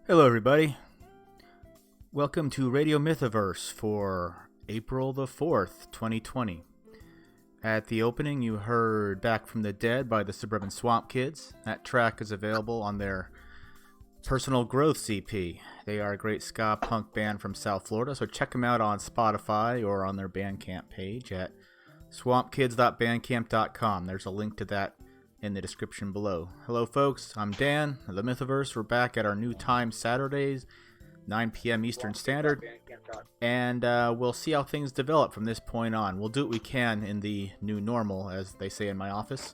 Hello, everybody. Welcome to Radio Mythoverse for April the 4th, 2020. At the opening, you heard Back from the Dead by the Suburban Swamp Kids. That track is available on their Personal Growth CP. They are a great ska punk band from South Florida, so check them out on Spotify or on their Bandcamp page at swampkids.bandcamp.com. There's a link to that in the description below. Hello, folks. I'm Dan, the Mythoverse. We're back at our new time, Saturdays, 9 p.m. Eastern Standard, and we'll see how things develop from this point on. We'll do what we can in the new normal, as they say in my office.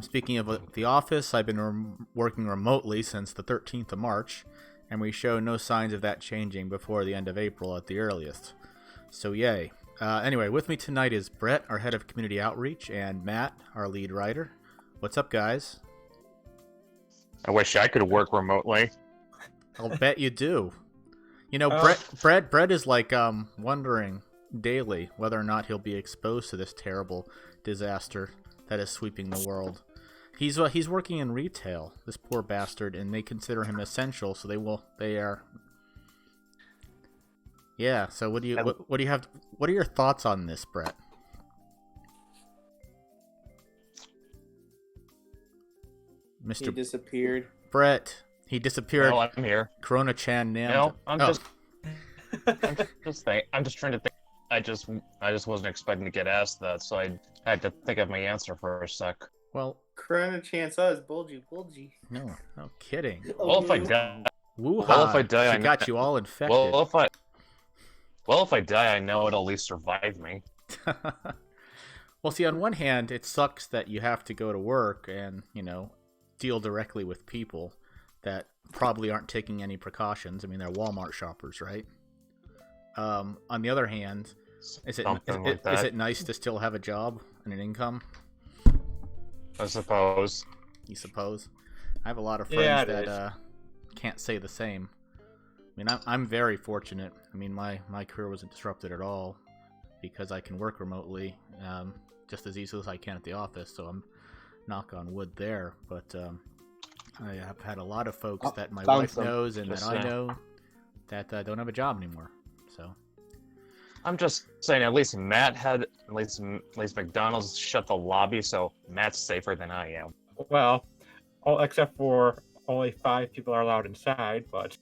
Speaking of the office, I've been working remotely since the 13th of March, and we show no signs of that changing before the end of April at the earliest. So yay. Anyway, with me tonight is Brett, our head of community outreach, and Matt, our lead writer. What's up, guys? I wish I could work remotely. I'll bet you do. You know, Brett is like wondering daily whether or not he'll be exposed to this terrible disaster that is sweeping the world. He's working in retail, this poor bastard, and they consider him essential, so they are. Yeah. So what do you have? What are your thoughts on this, Brett? He disappeared. Brett, he disappeared. No, I'm here. Corona Chan named. No, I'm just trying to think. I just wasn't expecting to get asked that, so I had to think of my answer for a sec. Well, Corona Chan says bulgy. no kidding. Well, if I die, She got you all infected. Well, if I die, I know it'll at least survive me. Well, see, on one hand, it sucks that you have to go to work and, deal directly with people that probably aren't taking any precautions. I mean, they're Walmart shoppers, right? On the other hand, is it nice to still have a job and an income? I suppose. You suppose? I have a lot of friends that can't say the same. I mean, I'm very fortunate. I mean, my career wasn't disrupted at all because I can work remotely just as easily as I can at the office, so I'm knock on wood there. But I have had a lot of folks that my wife knows and that I know that don't have a job anymore. So I'm just saying, at least McDonald's shut the lobby, so Matt's safer than I am. Well, except for only 5 people are allowed inside, but...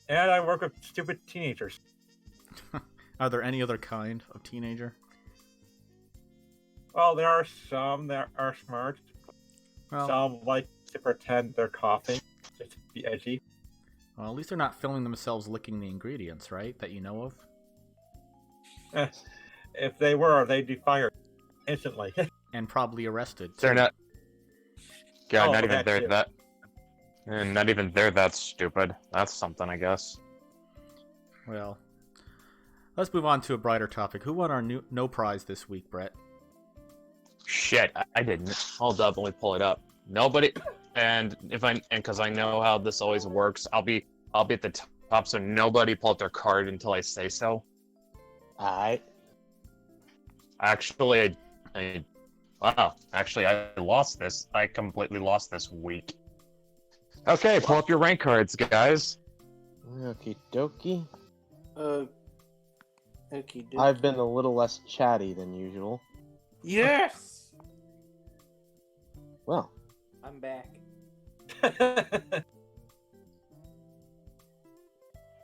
And I work with stupid teenagers. Are there any other kind of teenager? Well, there are some that are smart. Well, some like to pretend they're coughing, just to be edgy. Well, at least they're not filming themselves licking the ingredients, right? That you know of? If they were, they'd be fired instantly. And probably arrested. They're not... God, Oh, not even that they're too. that... And not even they're that stupid. That's something, I guess. Well, let's move on to a brighter topic. Who won our no prize this week, Brett? Shit, I didn't. Hold up, let me pull it up. Nobody... And because I know how this always works, I'll be at the top, so nobody pull out their card until I say so. Alright. Actually, I lost this. I completely lost this week. Okay, pull up your rank cards, guys. Okie dokie. Okay. I've been a little less chatty than usual. Yes! Well, I'm back.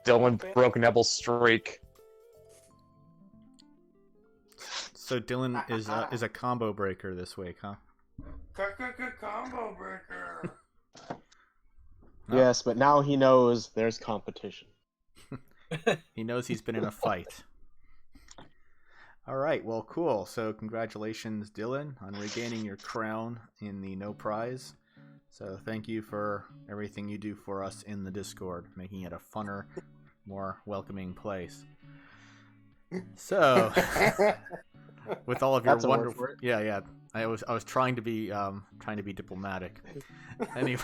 Dylan broke Neville's streak. So Dylan is a combo breaker this week, huh? Combo breaker! No. yes, but now he knows there's competition. He knows he's been in a fight. All right, well, cool. So congratulations, Dylan, on regaining your crown in the no prize. So thank you for everything you do for us in the Discord, making it a funner, more welcoming place. So, with all of your That's a word wonderful, for it. yeah, I was trying to be diplomatic. Anyway,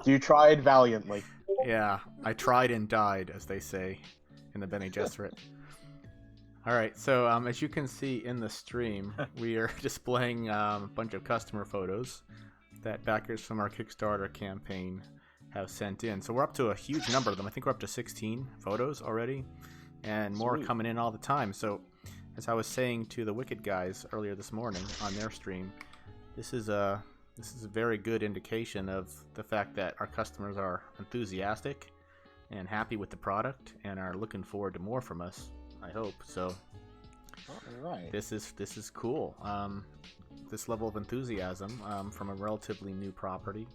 You tried valiantly. yeah, I tried and died, as they say in the Bene Gesserit. All right, so as you can see in the stream, we are displaying a bunch of customer photos that backers from our Kickstarter campaign have sent in. So we're up to a huge number of them. I think we're up to 16 photos already, and more Sweet. coming in all the time. So as I was saying to the Wicked guys earlier this morning on their stream, this is a very good indication of the fact that our customers are enthusiastic and happy with the product and are looking forward to more from us. I hope so. All right. This is cool. This level of enthusiasm from a relatively new property.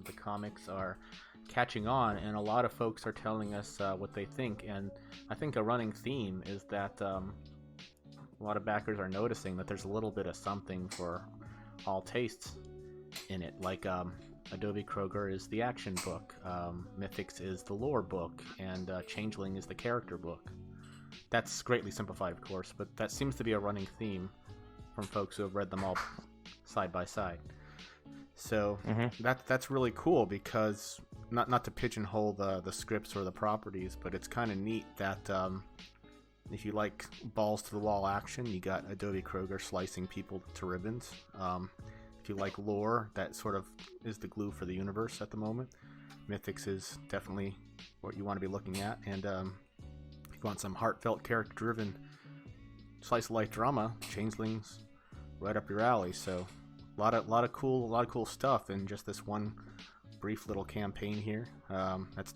The comics are catching on, and a lot of folks are telling us what they think. And I think a running theme is that a lot of backers are noticing that there's a little bit of something for all tastes in it. Like Adobe Kroger is the action book, Mythics is the lore book, and Changeling is the character book. That's greatly simplified, of course, but that seems to be a running theme from folks who have read them all side by side. So that's really cool, because not to pigeonhole the scripts or the properties, but it's kind of neat that if you like balls to the wall action, you got Adobe Kroger slicing people to ribbons. If you like lore, that sort of is the glue for the universe at the moment. Mythics is definitely what you want to be looking at, and if you want some heartfelt, character-driven slice of life drama, Changeling's right up your alley. So a lot of cool stuff in just this one brief little campaign here. It's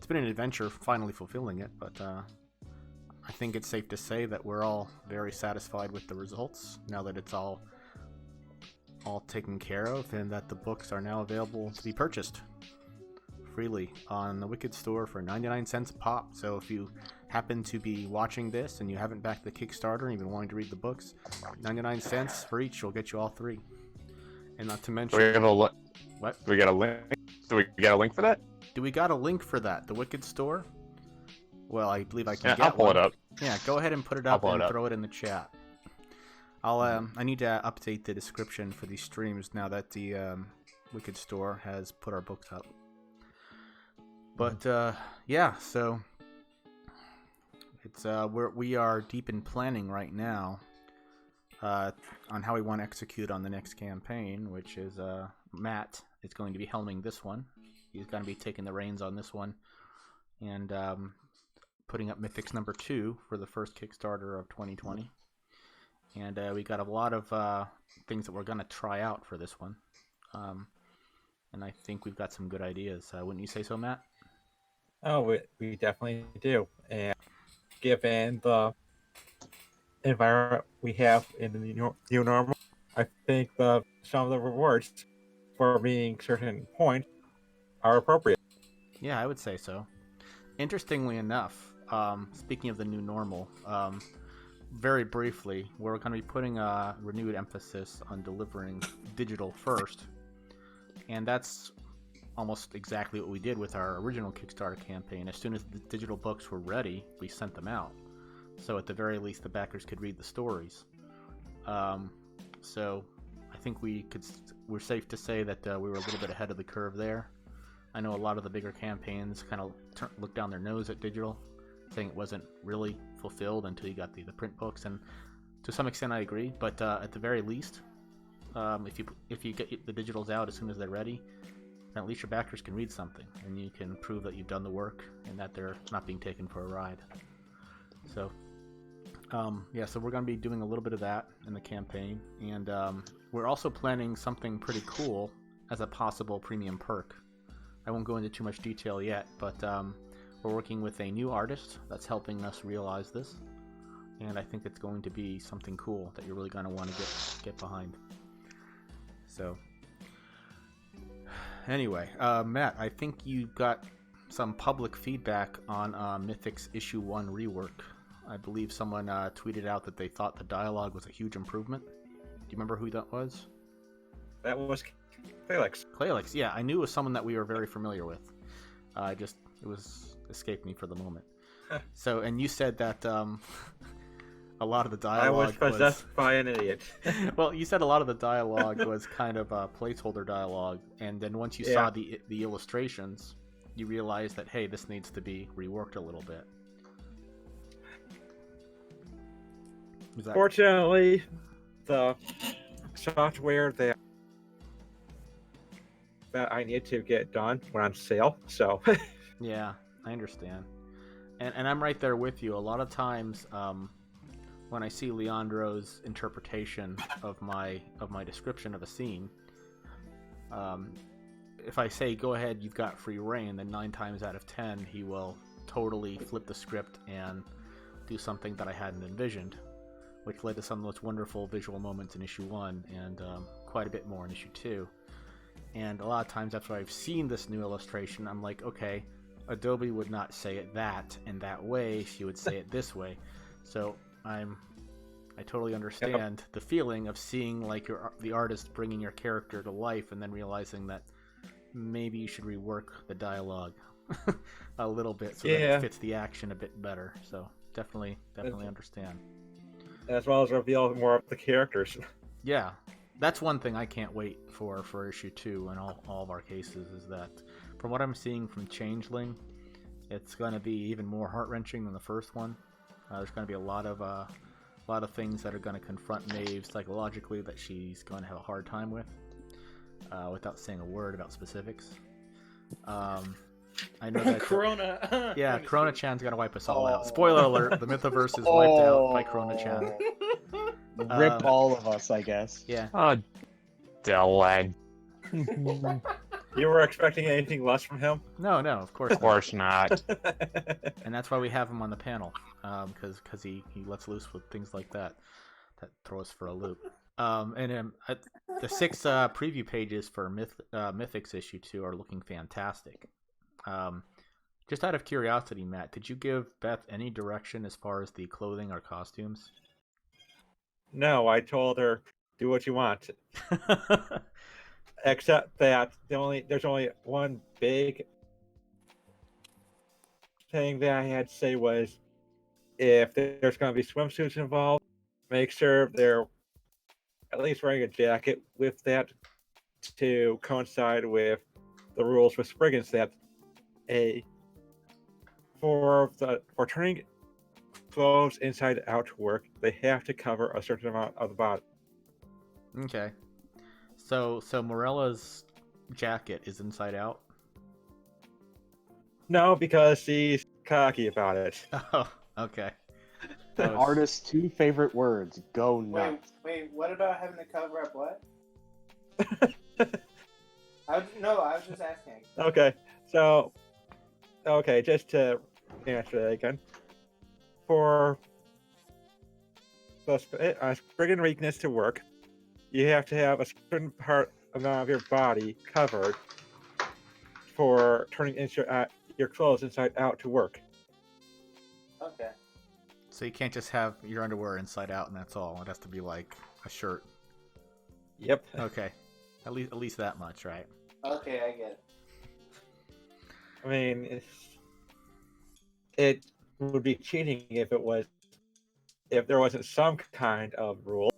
been an adventure finally fulfilling it, but I think it's safe to say that we're all very satisfied with the results now that it's all taken care of, and that the books are now available to be purchased freely on the Wicked store for 99 cents a pop. So if you happen to be watching this and you haven't backed the Kickstarter and you've been wanting to read the books, 99 cents for each will get you all three. And not to mention... Do we have a what? What? Do we got a link? Do we got a link for that? Do we got a link for that? The Wicked store? Well, I believe I can get I'll pull one. it up. Yeah, go ahead and put it I'll up pull it and up. throw it in the chat. I need to update the description for these streams now that the Wicked store has put our books up. But yeah, so it's we are deep in planning right now on how we want to execute on the next campaign, which is Matt is going to be helming this one. He's going to be taking the reins on this one and putting up Mythics number 2 for the first Kickstarter of 2020. And we got a lot of things that we're going to try out for this one. And I think we've got some good ideas. Wouldn't you say so, Matt? Oh, we definitely do. And given the environment we have in the new normal, I think some of the rewards for meeting certain points are appropriate. Yeah, I would say so. Interestingly enough, speaking of the new normal, very briefly, we're going to be putting a renewed emphasis on delivering digital first. And that's almost exactly what we did with our original Kickstarter campaign. As soon as the digital books were ready, we sent them out. So at the very least, the backers could read the stories. So I think we're safe to say that we were a little bit ahead of the curve there. I know a lot of the bigger campaigns kind of looked down their nose at digital, saying it wasn't really fulfilled until you got the print books, and to some extent I agree. But at the very least, if you get the digitals out as soon as they're ready, then at least your backers can read something, and you can prove that you've done the work and that they're not being taken for a ride. So so we're going to be doing a little bit of that in the campaign, and we're also planning something pretty cool as a possible premium perk. I won't go into too much detail yet, but we're working with a new artist that's helping us realize this, and I think it's going to be something cool that you're really going to want to get behind. So anyway, Matt, I think you got some public feedback on Mythics Issue 1 rework. I believe someone tweeted out that they thought the dialogue was a huge improvement. Do you remember who that was? That was Felix. Claylix, yeah, I knew it was someone that we were very familiar with. It escaped me for the moment. So, and you said that a lot of the dialogue I was possessed by an idiot. Well, you said a lot of the dialogue was kind of placeholder dialogue, and then once you saw the illustrations, you realized that, hey, this needs to be reworked a little bit. Fortunately, the software that that I need to get done when on sale. So Yeah, I understand. And I'm right there with you. A lot of times, when I see Leandro's interpretation of my description of a scene, if I say go ahead, you've got free reign, then 9 times out of 10 he will totally flip the script and do something that I hadn't envisioned, which led to some of the most wonderful visual moments in issue 1 and quite a bit more in issue 2. And a lot of times after I've seen this new illustration, I'm like, okay, Adobe would not say it that in that way, she would say it this way. So I totally understand the feeling of seeing like the artist bringing your character to life and then realizing that maybe you should rework the dialogue a little bit so that it fits the action a bit better. So definitely understand. As well as reveal more of the characters. Yeah, that's one thing I can't wait for issue 2 in all of our cases, is that from what I'm seeing from Changeling, it's going to be even more heart-wrenching than the first one. There's going to be a lot of things that are going to confront Maeve psychologically that she's going to have a hard time with, without saying a word about specifics. I know that Corona. yeah, Corona-chan's got to wipe us all out. Spoiler alert: the Mythoverse is wiped out by Corona-chan. Rip all of us, I guess. Yeah. Oh, Dylan. You were expecting anything less from him? No, of course Of course not. And that's why we have him on the panel, because he lets loose with things like that throw us for a loop. The 6 preview pages for Mythics issue 2 are looking fantastic. Just out of curiosity, Matt, did you give Beth any direction as far as the clothing or costumes? No, I told her, do what you want. Except that there's only one big thing that I had to say was, if there's going to be swimsuits involved, make sure they're at least wearing a jacket with that to coincide with the rules with Spriggans that for turning clothes inside out to work, they have to cover a certain amount of the body. Okay. So Morella's jacket is inside out? No, because she's cocky about it. Oh, okay. The artist's 2 favorite words: go nuts. Wait, what about having to cover up what? I was just asking. Okay, just to answer that again. For the Spriggan weakness to work, you have to have a certain part of your body covered for turning your clothes inside out to work. Okay. So you can't just have your underwear inside out and that's all. It has to be like a shirt. Yep. Okay. At least that much, right? Okay, I get it. I mean, it would be cheating if there wasn't some kind of rule.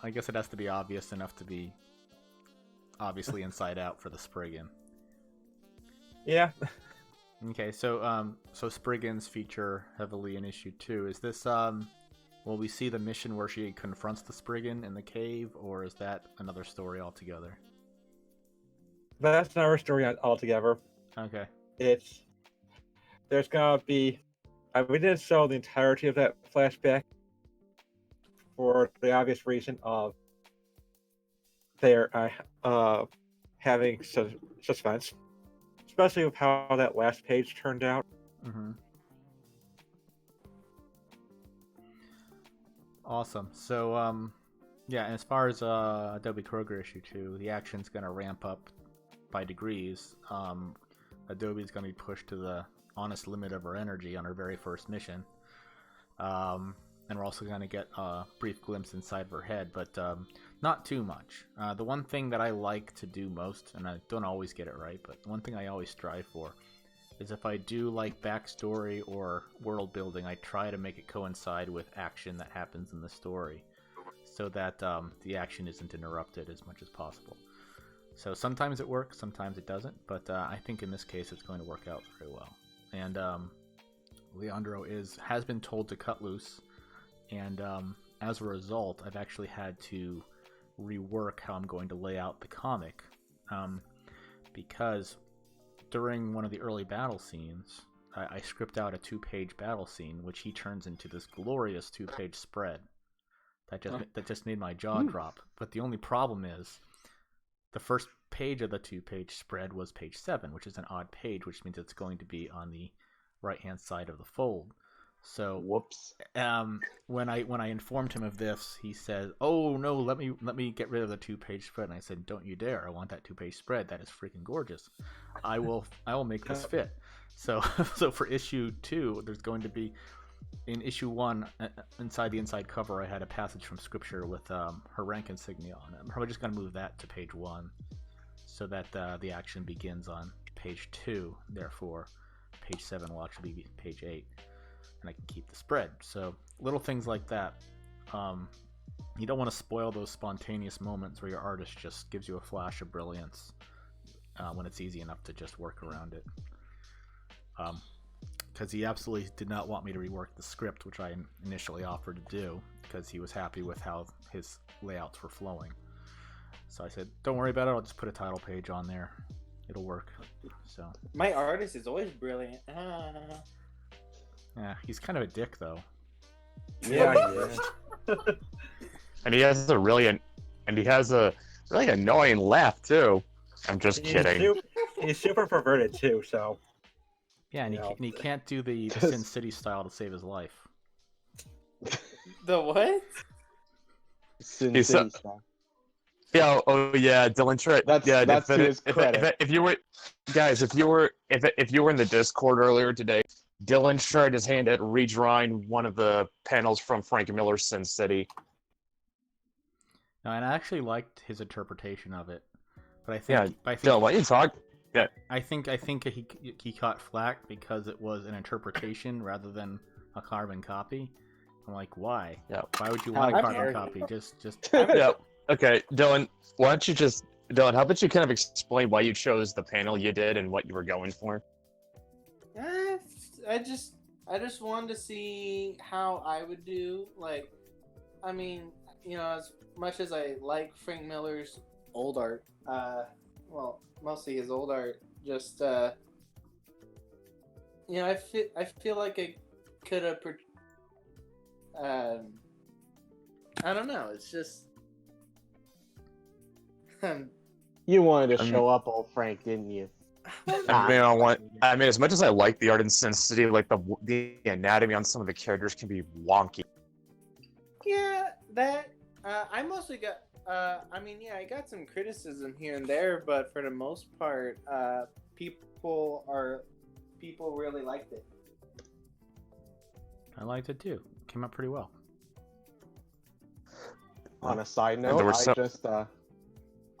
I guess it has to be obvious enough to be obviously inside out for the Spriggan. Yeah. Okay, so Spriggans feature heavily in issue 2. Is this will we see the mission where she confronts the Spriggan in the cave, or is that another story altogether? That's another story altogether. Okay. There's gonna be, we didn't show the entirety of that flashback for the obvious reason of their having suspense, especially with how that last page turned out. Mm-hmm. Awesome. So, yeah, and as far as Adobe Kroger issue 2, the action's going to ramp up by degrees. Adobe's going to be pushed to the honest limit of her energy on her very first mission. And we're also going to get a brief glimpse inside of her head, but not too much. The one thing that I like to do most, and I don't always get it right, but one thing I always strive for is if I do like backstory or world building, I try to make it coincide with action that happens in the story so that the action isn't interrupted as much as possible. So sometimes it works, sometimes it doesn't, but I think in this case it's going to work out very well. And Leandro has been told to cut loose, and as a result, I've actually had to rework how I'm going to lay out the comic because during one of the early battle scenes, I script out a 2-page battle scene, which he turns into this glorious 2-page spread. That just made my jaw drop. But the only problem is, the first page of the 2-page spread was page 7, which is an odd page, which means it's going to be on the right-hand side of the fold. So, Whoops. when I informed him of this, he said, "Oh no, let me get rid of the 2-page spread." And I said, "Don't you dare! I want that 2-page spread. That is freaking gorgeous. I will make this fit." So for issue 2, there's going to be, in issue 1, inside the inside cover, I had a passage from scripture with her rank insignia on it. I'm probably just going to move that to page 1, so that the action begins on page 2. Therefore, page 7 will actually be page 8. And I can keep the spread. So little things like that. You don't want to spoil those spontaneous moments where your artist just gives you a flash of brilliance when it's easy enough to just work around it. Because he absolutely did not want me to rework the script, which I initially offered to do, because he was happy with how his layouts were flowing. So I said, "Don't worry about it. I'll just put a title page on there. It'll work." So My artist is always brilliant. yeah, he's kind of a dick though. Yeah, he is. And he has a really annoying laugh too. I'm just kidding. He's super perverted too, so. Yeah, and he can't do the Sin City style to save his life. The what? Sin He's City so- style. Yeah, Dylan tried. That's to his credit. If you were, guys, if you were in the Discord earlier today, Dylan tried his hand at redrawing one of the panels from Frank Miller's Sin City. No, and I actually liked his interpretation of it, but I Yeah, think Dylan, why you talk? Yeah, I think he caught flack because it was an interpretation rather than a carbon copy. I'm like, why? Yeah. Why would you want a How carbon dare copy? you. Just yeah. Okay, Dylan, Dylan, how about you kind of explain why you chose the panel you did and what you were going for? I just wanted to see how I would do. Like, I mean, as much as I like Frank Miller's old art, well, mostly his old art, just I feel like I could have. I don't know. It's just. You wanted to show up, old Frank, didn't you? I mean, as much as I like the art in Sin City, like the anatomy on some of the characters can be wonky. Yeah, that I mostly got. I got some criticism here and there, but for the most part, people really liked it. I liked it too. It came out pretty well. On a side note, there were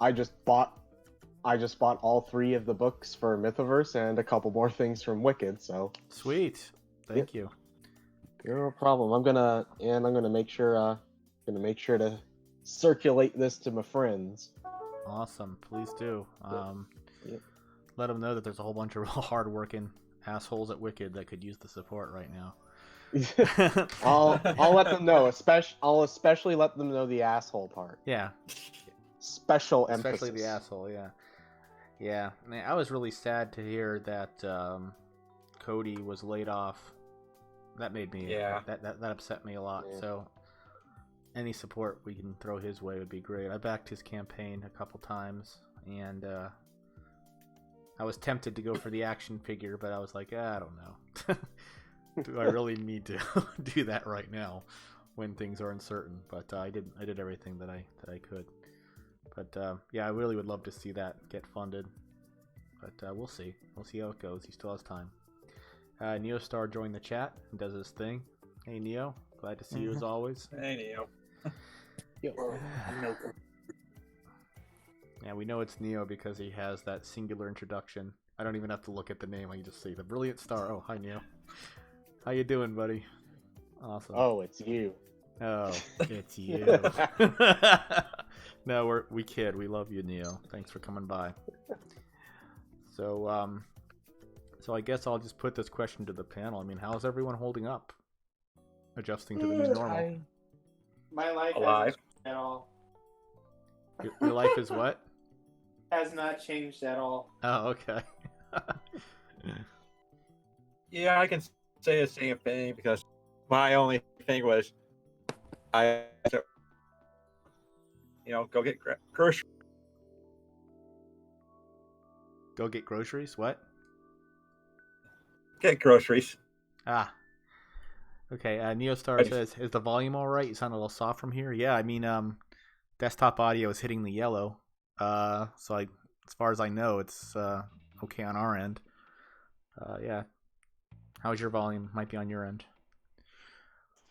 I just bought all 3 of the books for Mythoverse and a couple more things from Wicked. So Sweet. Thank you. no problem. I'm gonna make sure to circulate this to my friends. Awesome. Please do. Yep. Let them know that there's a whole bunch of real hard-working assholes at Wicked that could use the support right now. I'll let them know. I'll especially let them know the asshole part. Yeah. Special emphasis. Especially the asshole, yeah. Yeah. Man, I was really sad to hear that Cody was laid off. That made me... Yeah. That upset me a lot, Yeah. so... Any support we can throw his way would be great. I backed his campaign a couple times, and I was tempted to go for the action figure, but I was like, I don't know. Do I really need to do that right now when things are uncertain? But I did everything that I could. But yeah, I really would love to see that get funded. But we'll see. We'll see how it goes. He still has time. Neostar joined the chat and does his thing. Hey Neo, glad to see you as always. Hey, Neo. Yeah, we know it's Neo because he has that singular introduction. I don't even have to look at the name. I can just see the brilliant star. Oh, hi Neo. How you doing, buddy? Awesome. Oh, it's you. Oh, it's you. No, we kid. We love you, Neo. Thanks for coming by. So I guess I'll just put this question to the panel. I mean, how's everyone holding up? Adjusting to the new normal. My life Alive. hasn't changed at all. Your life is what? has not changed at all. Oh, okay. Yeah, I can say the same thing because my only thing was I, go get groceries. Go get groceries? What? Get groceries. Ah. Okay, Neostar says, is the volume alright? You sound a little soft from here. Yeah, I mean, desktop audio is hitting the yellow. So as far as I know, it's okay on our end. Yeah. How's your volume? Might be on your end.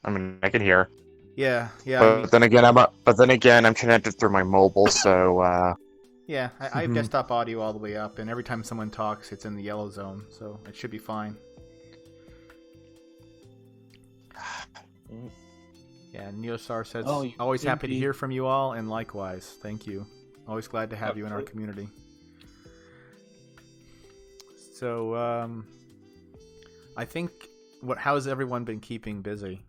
I mean, I can hear. Yeah, yeah. But I mean, then again, I'm connected through my mobile, so yeah, I have desktop audio all the way up, and every time someone talks, it's in the yellow zone, so it should be fine. Yeah, Neostar says, always happy to hear from you all, and likewise, thank you. Always glad to have you in our community. So, I think, how's everyone been keeping busy?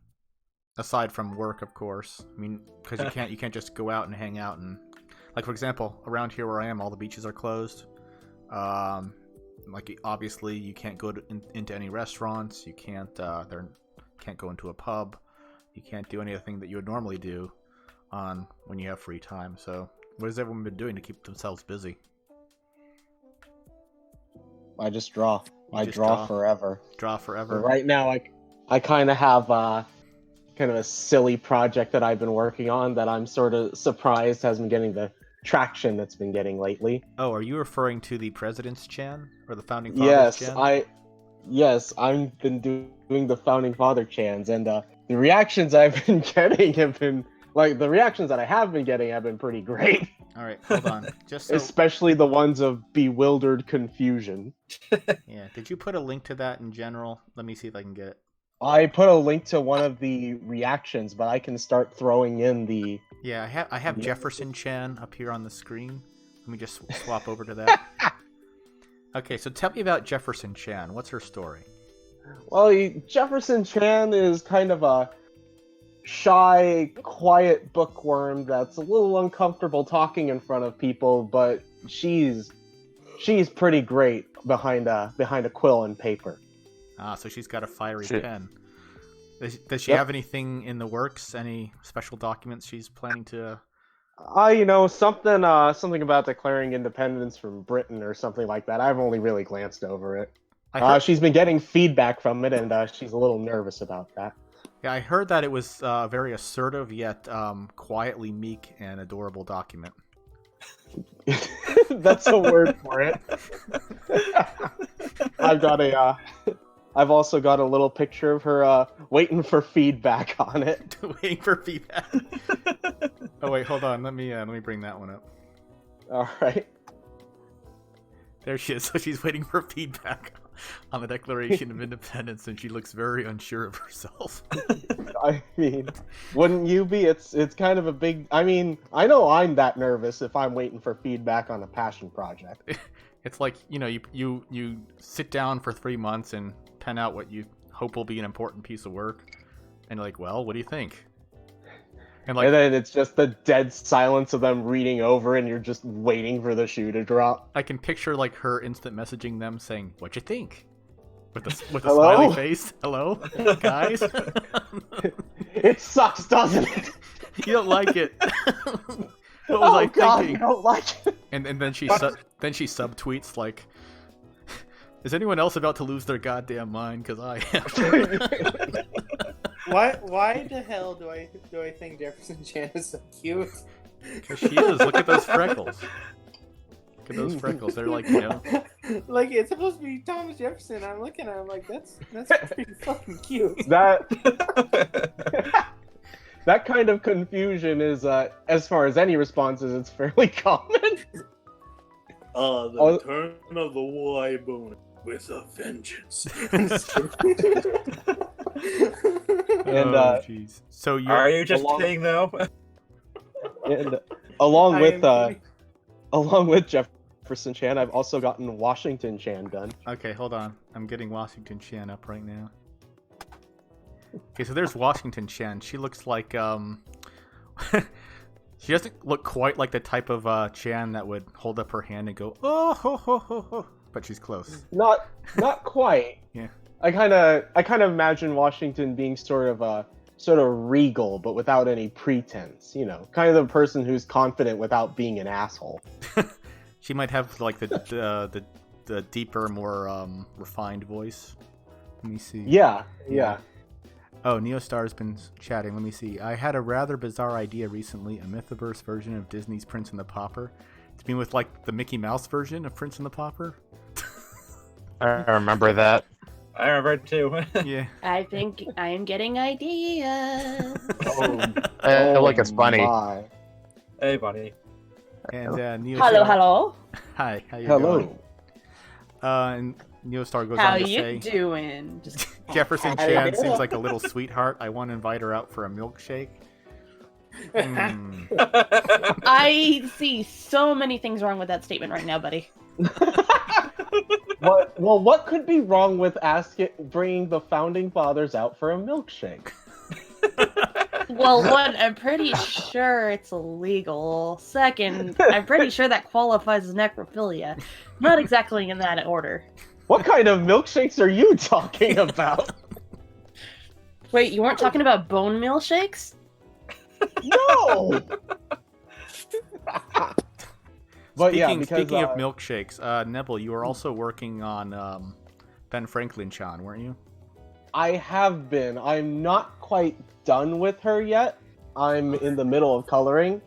Aside from work, of course. I mean, because you can't just go out and hang out and, like, for example, around here where I am, all the beaches are closed. Like, obviously, you can't go into any restaurants. You can't go into a pub. You can't do anything that you would normally do when you have free time. So, what has everyone been doing to keep themselves busy? I just draw. I just draw forever. Draw forever. But right now, I kind of have kind of a silly project that I've been working on that I'm sort of surprised hasn't been getting the traction that's been getting lately. Oh, are you referring to the President's Chan or the Founding Fathers Chan? Yes, I've been doing the Founding Father Chans, and the reactions I've been getting have been the reactions that I have been getting have been pretty great. All right, hold on. Just especially the ones of bewildered confusion. Yeah, did you put a link to that in general? Let me see if I can get it. I put a link to one of the reactions, but I can start throwing in the... Yeah, I have Jefferson Chan up here on the screen. Let me just swap over to that. Okay, so tell me about Jefferson Chan. What's her story? Well, Jefferson Chan is kind of a shy, quiet bookworm that's a little uncomfortable talking in front of people, but she's pretty great behind a quill and paper. Ah, so she's got a fiery pen. Does she have anything in the works? Any special documents she's planning to? Something about declaring independence from Britain or something like that. I've only really glanced over it. She's been getting feedback from it, and she's a little nervous about that. Yeah, I heard that it was a very assertive yet quietly meek and adorable document. That's a word for it. I've also got a little picture of her waiting for feedback on it. Waiting for feedback. Oh wait, hold on. Let me bring that one up. All right. There she is. So she's waiting for feedback on the Declaration of Independence, and she looks very unsure of herself. I mean, wouldn't you be? It's kind of a big... I mean, I know I'm that nervous if I'm waiting for feedback on a passion project. It's like, you sit down for 3 months and pen out what you hope will be an important piece of work, and you're like, well, what do you think? And then it's just the dead silence of them reading over, and you're just waiting for the shoe to drop. I can picture her instant messaging them saying, "What you think?" with a smiley face. Hello, guys. It sucks, doesn't it? You don't like it. What was I thinking? You don't like it. And then she subtweets like, "Is anyone else about to lose their goddamn mind? Because I am." Why the hell do I think Jefferson Chan is so cute? Because she is. Look at those freckles. Look at those freckles. They're like, like it's supposed to be Thomas Jefferson. I'm looking at him like that's pretty fucking cute. That kind of confusion is, as far as any responses, it's fairly common. The return of the Y bone with a vengeance. And jeez. So are you just kidding though? And along with Jefferson Chan, I've also gotten Washington Chan done. Okay, hold on. I'm getting Washington Chan up right now. Okay, so there's Washington Chan. She looks like She doesn't look quite like the type of Chan that would hold up her hand and go, oh, ho, ho, ho, ho. But she's close. Not quite. Yeah. I kind of imagine Washington being sort of regal, but without any pretense. You know, kind of the person who's confident without being an asshole. She might have like the deeper, more refined voice. Let me see. Yeah. Oh, Neostar's been chatting. Let me see. I had a rather bizarre idea recently, a Mythoverse version of Disney's Prince and the Pauper. To be with like the Mickey Mouse version of Prince and the Pauper. I remember that. I remember it too. Yeah. I think I am getting ideas. I like it's funny. My. Hey, buddy. And Neostar. Hello. Hi. How you Hello. doing? And Neostar goes How on to you say, doing? Just Jefferson Chan seems like a little sweetheart. I want to invite her out for a milkshake. I see so many things wrong with that statement right now, buddy. What could be wrong with bringing the founding fathers out for a milkshake? Well, one, I'm pretty sure it's illegal. Second, I'm pretty sure that qualifies as necrophilia. Not exactly in that order. What kind of milkshakes are you talking about? Wait, you weren't talking about bone meal shakes? No. But yeah, because speaking of milkshakes, Nebel, you were also working on Ben Franklin-chan, weren't you? I have been. I'm not quite done with her yet. I'm in the middle of coloring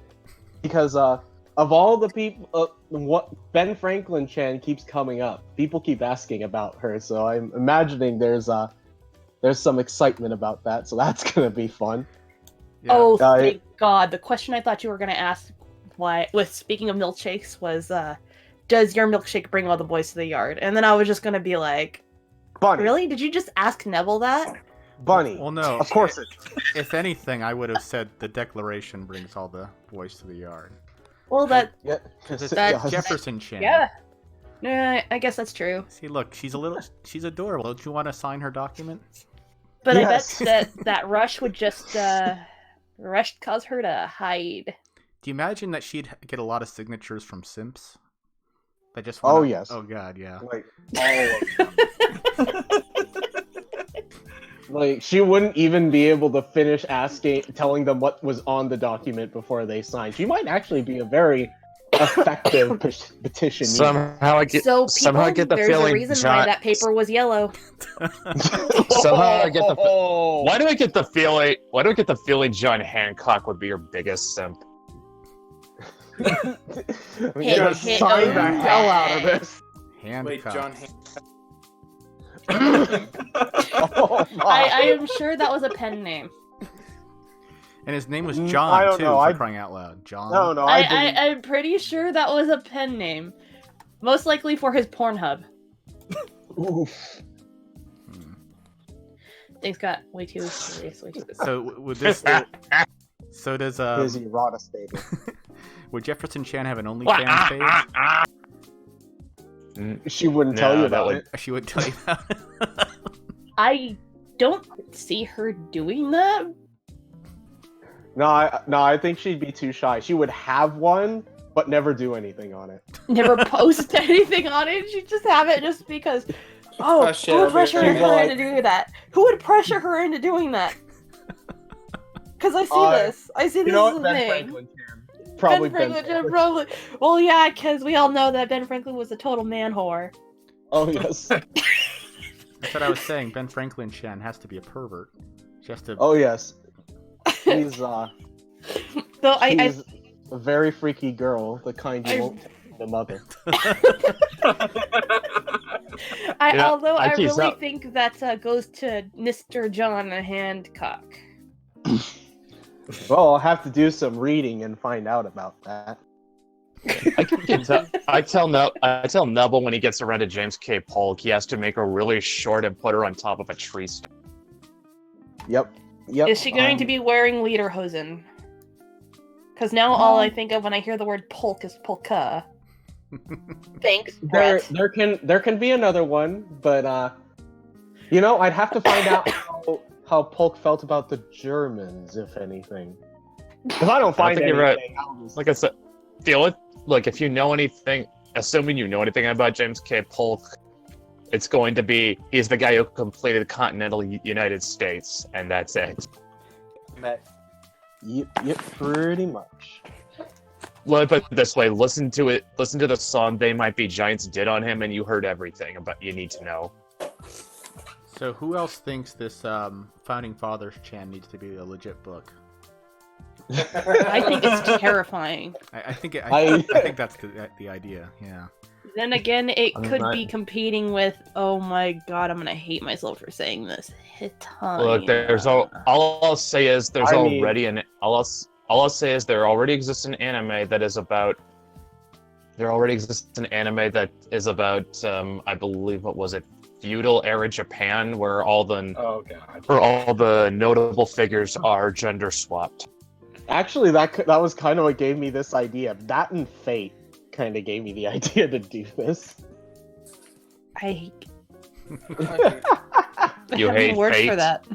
because of all the people, what Ben Franklin-chan keeps coming up. People keep asking about her, so I'm imagining there's some excitement about that. So that's gonna be fun. Yeah. Oh, thank God! The question I thought you were gonna ask, speaking of milkshakes, was, does your milkshake bring all the boys to the yard? And then I was just gonna be like, Bunny. really? Did you just ask Neville that? Bunny. Well, no. Of course it. If anything, I would have said the Declaration brings all the boys to the yard. Well, that Yeah. Because it's That- Jefferson Chan. yeah. I guess that's true. See, look, she's adorable. Don't you want to sign her document? But Yes. I bet that Rush would just Rush cause her to hide. Do you imagine that she'd get a lot of signatures from simps? That just Oh, wanna- yes. Oh god, yeah. Like all of them. Like she wouldn't even be able to finish telling them what was on the document before they signed. She might actually be a very effective petition. Somehow I get So the there's feeling a reason John. why that paper was yellow. Somehow I get the. Oh. Why do I get the feeling? Why do I get the feeling John Hancock would be your biggest simp? You're gonna hit, sign the oh, hell out of this. Wait, Handcuffs. John. Oh, my. I am sure that was a pen name. And his name was I John don't too, know, for crying out loud. John. No, I'm pretty sure that was a pen name. Most likely for his Pornhub. Oof. Things got way too serious. So would this? So does His errata statement. would Jefferson Chan have an OnlyFans page? She wouldn't tell you about it. She would tell you about it. I don't see her doing that. No, I think she'd be too shy. She would have one, but never do anything on it. Never post anything on it. She'd just have it just because. Oh, shit, who would I'll be pressure ashamed. her into doing that? Who would pressure her into doing that? Because I see this. I see this You know as what? a Ben thing. Franklin can. Probably Ben Franklin, probably. Well, yeah, because we all know that Ben Franklin was a total man whore. Oh, yes. That's what I was saying. Ben Franklin Chan has to be a pervert. She has to. Oh, yes. He's, Though she's a very freaky girl, the kind you won't tell the mother. although I keep really up. think that goes to Mr. John Hancock. Well, I'll have to do some reading and find out about that. I tell Neville when he gets around to James K. Polk, he has to make her really short and put her on top of a tree stump. Yep. Is she going to be wearing lederhosen? Because now all I think of when I hear the word polk is polka. Thanks, There Brett. there can be another one, but I'd have to find out how Polk felt about the Germans, if anything. If I don't I don't find think anything, you're right. I'll just... Like I said, the only look if you know anything, assuming you know anything about James K. Polk, it's going to be he's the guy who completed the continental United States, and that's it. Yep, pretty much. Let me put it this way: listen to it. Listen to the song "They Might Be Giants" did on him, and you heard everything about you need to know. So who else thinks this Founding Fathers Chan needs to be a legit book? I think it's terrifying. I think I think that's the idea. Yeah. Then again, it I'm could not- be competing with. Oh my god, I'm gonna hate myself for saying this. Hitania. Look, there's all I'll say is there's I mean- already an all I'll say is there already exists an anime that is about. There already exists an anime that is about I believe what was it, feudal era Japan, where all the Oh god. notable figures are gender swapped. Actually, that was kind of what gave me this idea. That and Fate kind of gave me the idea to do this. I Okay. You have hate no words fate? for that.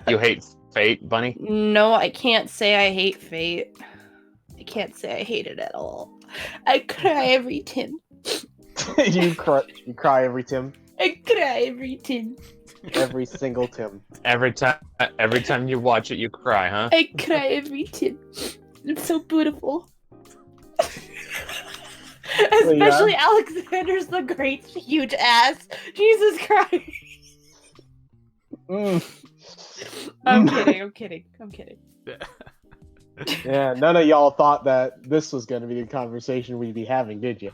You hate Fate, Bunny? No, I can't say I hate Fate. I can't say I hate it at all. I cry every tin. you cry every Tim, I cry every tin. every single Tim. Every time you watch it, you cry, huh? I cry every tin. It's so beautiful. Especially Alexander's the Great's huge ass. Jesus Christ. Mm. I'm kidding. Yeah, none of y'all thought that this was going to be the conversation we'd be having, did you?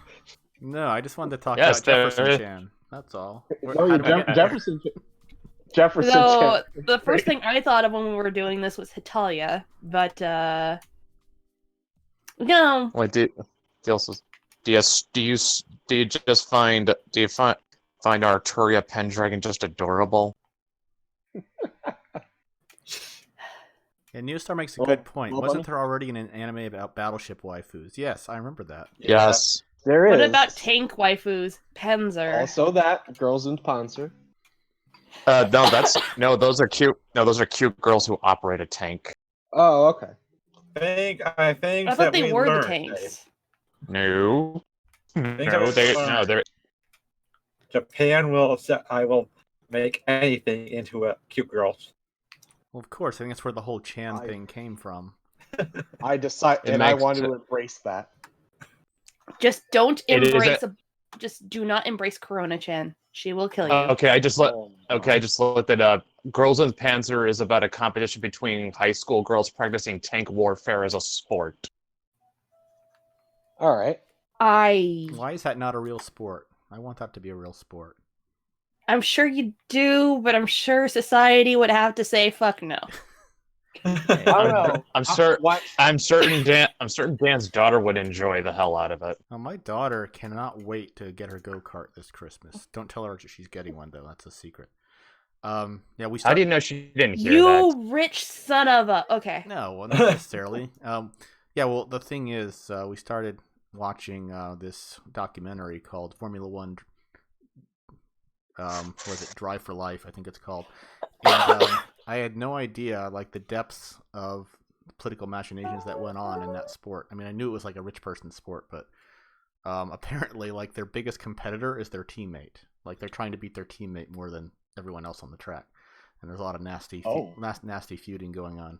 No, I just wanted to talk Yes, about Jefferson there- Chan. That's all. No, How do we get there? Jefferson. So Chan. the first thing I thought of when we were doing this was Hitalia, but no. Wait, do you just find Arturia Pendragon just adorable? Yeah, Neostar makes a Well- good point. well, Wasn't Bunny? there already an anime about battleship waifus? Yes, I remember that. Yes. There is. What about tank waifus? Panzer. Also that, Girls in Panzer. No, those are cute. No, those are cute girls who operate a tank. Oh, okay. I think I that thought they we were the learned, tanks. No. Japan will I will make anything into a cute girl. Well, of course. I think that's where the whole Chan I- thing came from. I decide, It and I makes want to it- embrace that. Just don't It is embrace just do not embrace Corona-chan. She will kill you. Okay, I just Oh, looked it up. Girls in Panzer is about a competition between high school girls practicing tank warfare as a sport. All right. Why is that not a real sport? I want that to be a real sport. I'm sure you do, but I'm sure society would have to say fuck no. I don't know. I'm certain Dan's daughter would enjoy the hell out of it. Well, my daughter cannot wait to get her go-kart this Christmas. Don't tell her she's getting one, though. That's a secret. Yeah, we How started... do you know she didn't hear You that? rich son of a. Okay. No, well, not necessarily. Yeah, well, the thing is, we started watching this documentary called Formula One. Was it Drive for Life? I think it's called. And I had no idea, like, the depths of the political machinations that went on in that sport. I mean, I knew it was like a rich person's sport, but apparently, like, their biggest competitor is their teammate. Like, they're trying to beat their teammate more than everyone else on the track. And there's a lot of nasty feuding going on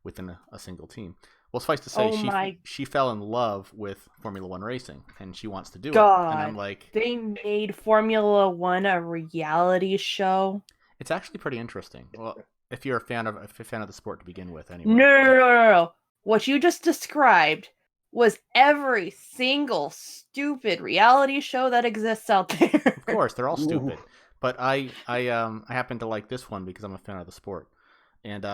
within a single team. Well, suffice to say, she fell in love with Formula One racing, and she wants to do it. And I'm like, they made Formula One a reality show. it's actually pretty interesting. Well, if you're a fan of the sport to begin with, anyway. No. What you just described was every single stupid reality show that exists out there. Of course, they're all stupid. But I happen to like this one because I'm a fan of the sport, and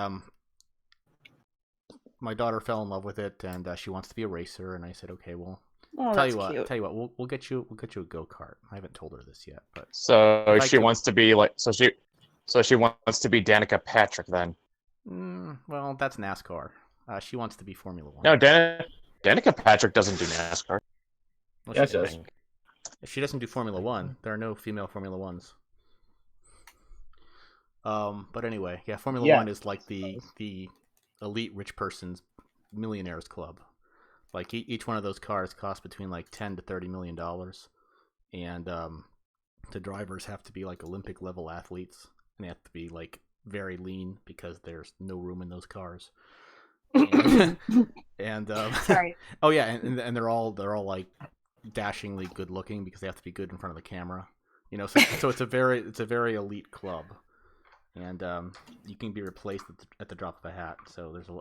my daughter fell in love with it, and she wants to be a racer. And I said, okay, well, tell you what, we'll get you a go-kart. I haven't told her this yet, but So she wants to be like she wants to be Danica Patrick then. Well, that's NASCAR. She wants to be Formula One. No, Danica Patrick doesn't do NASCAR. Well, Yes, she yes. does. If she doesn't do Formula One, there are no female Formula Ones. But anyway, yeah, Formula One is like the elite rich person's millionaires club. Like each one of those cars costs between like $10 to $30 million, and the drivers have to be like Olympic level athletes, and they have to be like very lean because there's no room in those cars. And Sorry. oh yeah, and they're all like dashingly good looking because they have to be good in front of the camera. So it's a very elite club, and you can be replaced at the drop of a hat. So there's a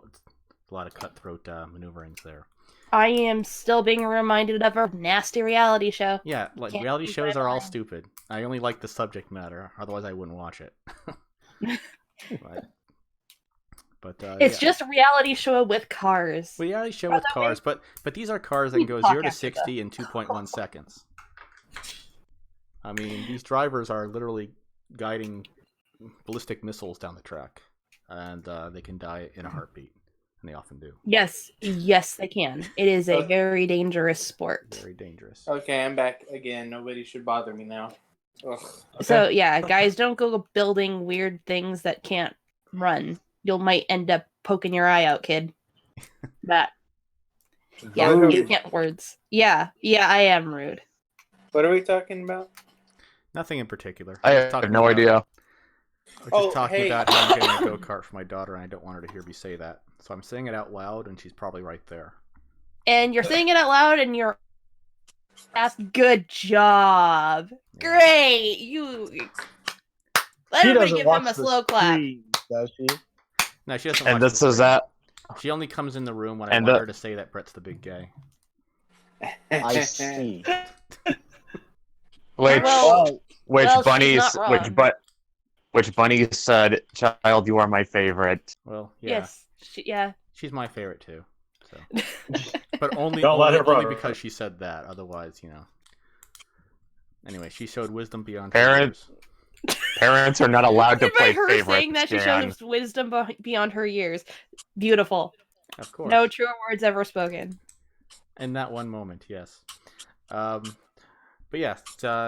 lot of cutthroat maneuverings there. I am still being reminded of a nasty reality show. Yeah, like Can't reality keep shows my are all mind. stupid. I only like the subject matter, otherwise I wouldn't watch it. But It's yeah. just a reality show with cars. Reality show By with the cars, way, but these are cars that we can go talk 0 to after 60 in 2.1 seconds. I mean, these drivers are literally guiding ballistic missiles down the track, and they can die in a heartbeat, and they often do. Yes, they can. It is a very dangerous sport. Very dangerous. Okay, I'm back again. Nobody should bother me now. Ugh. So yeah, guys, don't go building weird things that can't run. You might end up poking your eye out, kid. That. Yeah, Rude. you can't words. Yeah, I am rude. What are we talking about? Nothing in particular. I We're have talking no about- idea. We're just Oh, talking hey. about how I'm getting a go-kart for my daughter, and I don't want her to hear me say that. So I'm saying it out loud, and she's probably right there. And you're saying it out loud, and you're good job. Yeah. Great. You. Let She everybody doesn't give watch him a the slow clap. stream, does she? No, she doesn't And watch this the is stream. that. She only comes in the room when I And want her to say that Brett's the big gay. I see. Which Well, which well, she's bunnies not wrong. which bunny said, "Child, you are my favorite." Well, yeah. Yes. Yeah. She's my favorite too. So, but only Don't let her only vote. because she said that. Otherwise, Anyway, she showed wisdom beyond Parent- her years. Parents are not allowed to By play her favorites. saying that she Dan. shows wisdom beyond her years. Beautiful. Of course. No truer words ever spoken. In that one moment, yes. But yeah,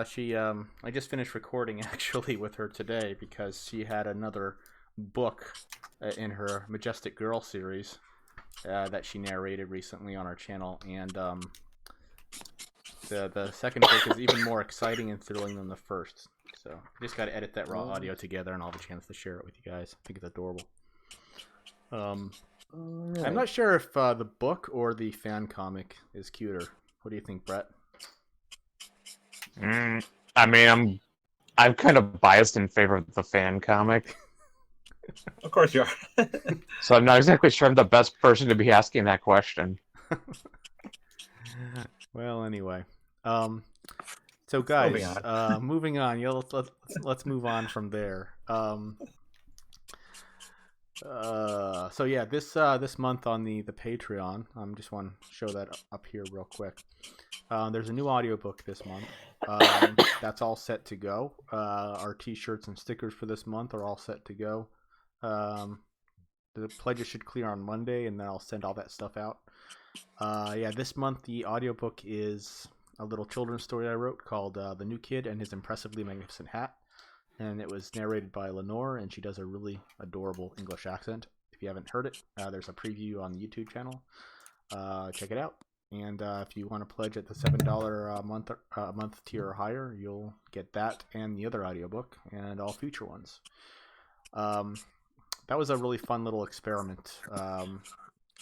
she. I just finished recording actually with her today because she had another book in her Majestic Girl series that she narrated recently on our channel, and the second book is even more exciting and thrilling than the first. So I just got to edit that raw audio together, and I'll have a chance to share it with you guys. I think it's adorable. I'm not sure if the book or the fan comic is cuter. What do you think, Brett? I mean, I'm kind of biased in favor of the fan comic, Of course you are. so I'm not exactly sure I'm the best person to be asking that question. Well, anyway, so guys, Moving on. moving on. Yeah, let's move on from there. So yeah, this month on the Patreon, just want to show that up here real quick. There's a new audiobook this month. That's all set to go. Our t-shirts and stickers for this month are all set to go. The pledges should clear on Monday, and then I'll send all that stuff out. Yeah, this month the audiobook is a little children's story I wrote called The New Kid and His Impressively Magnificent Hat. And it was narrated by Lenore, and she does a really adorable English accent. If you haven't heard it, there's a preview on the YouTube channel. Check it out. And if you want to pledge at the $7 a month tier or higher, you'll get that and the other audiobook and all future ones. That was a really fun little experiment.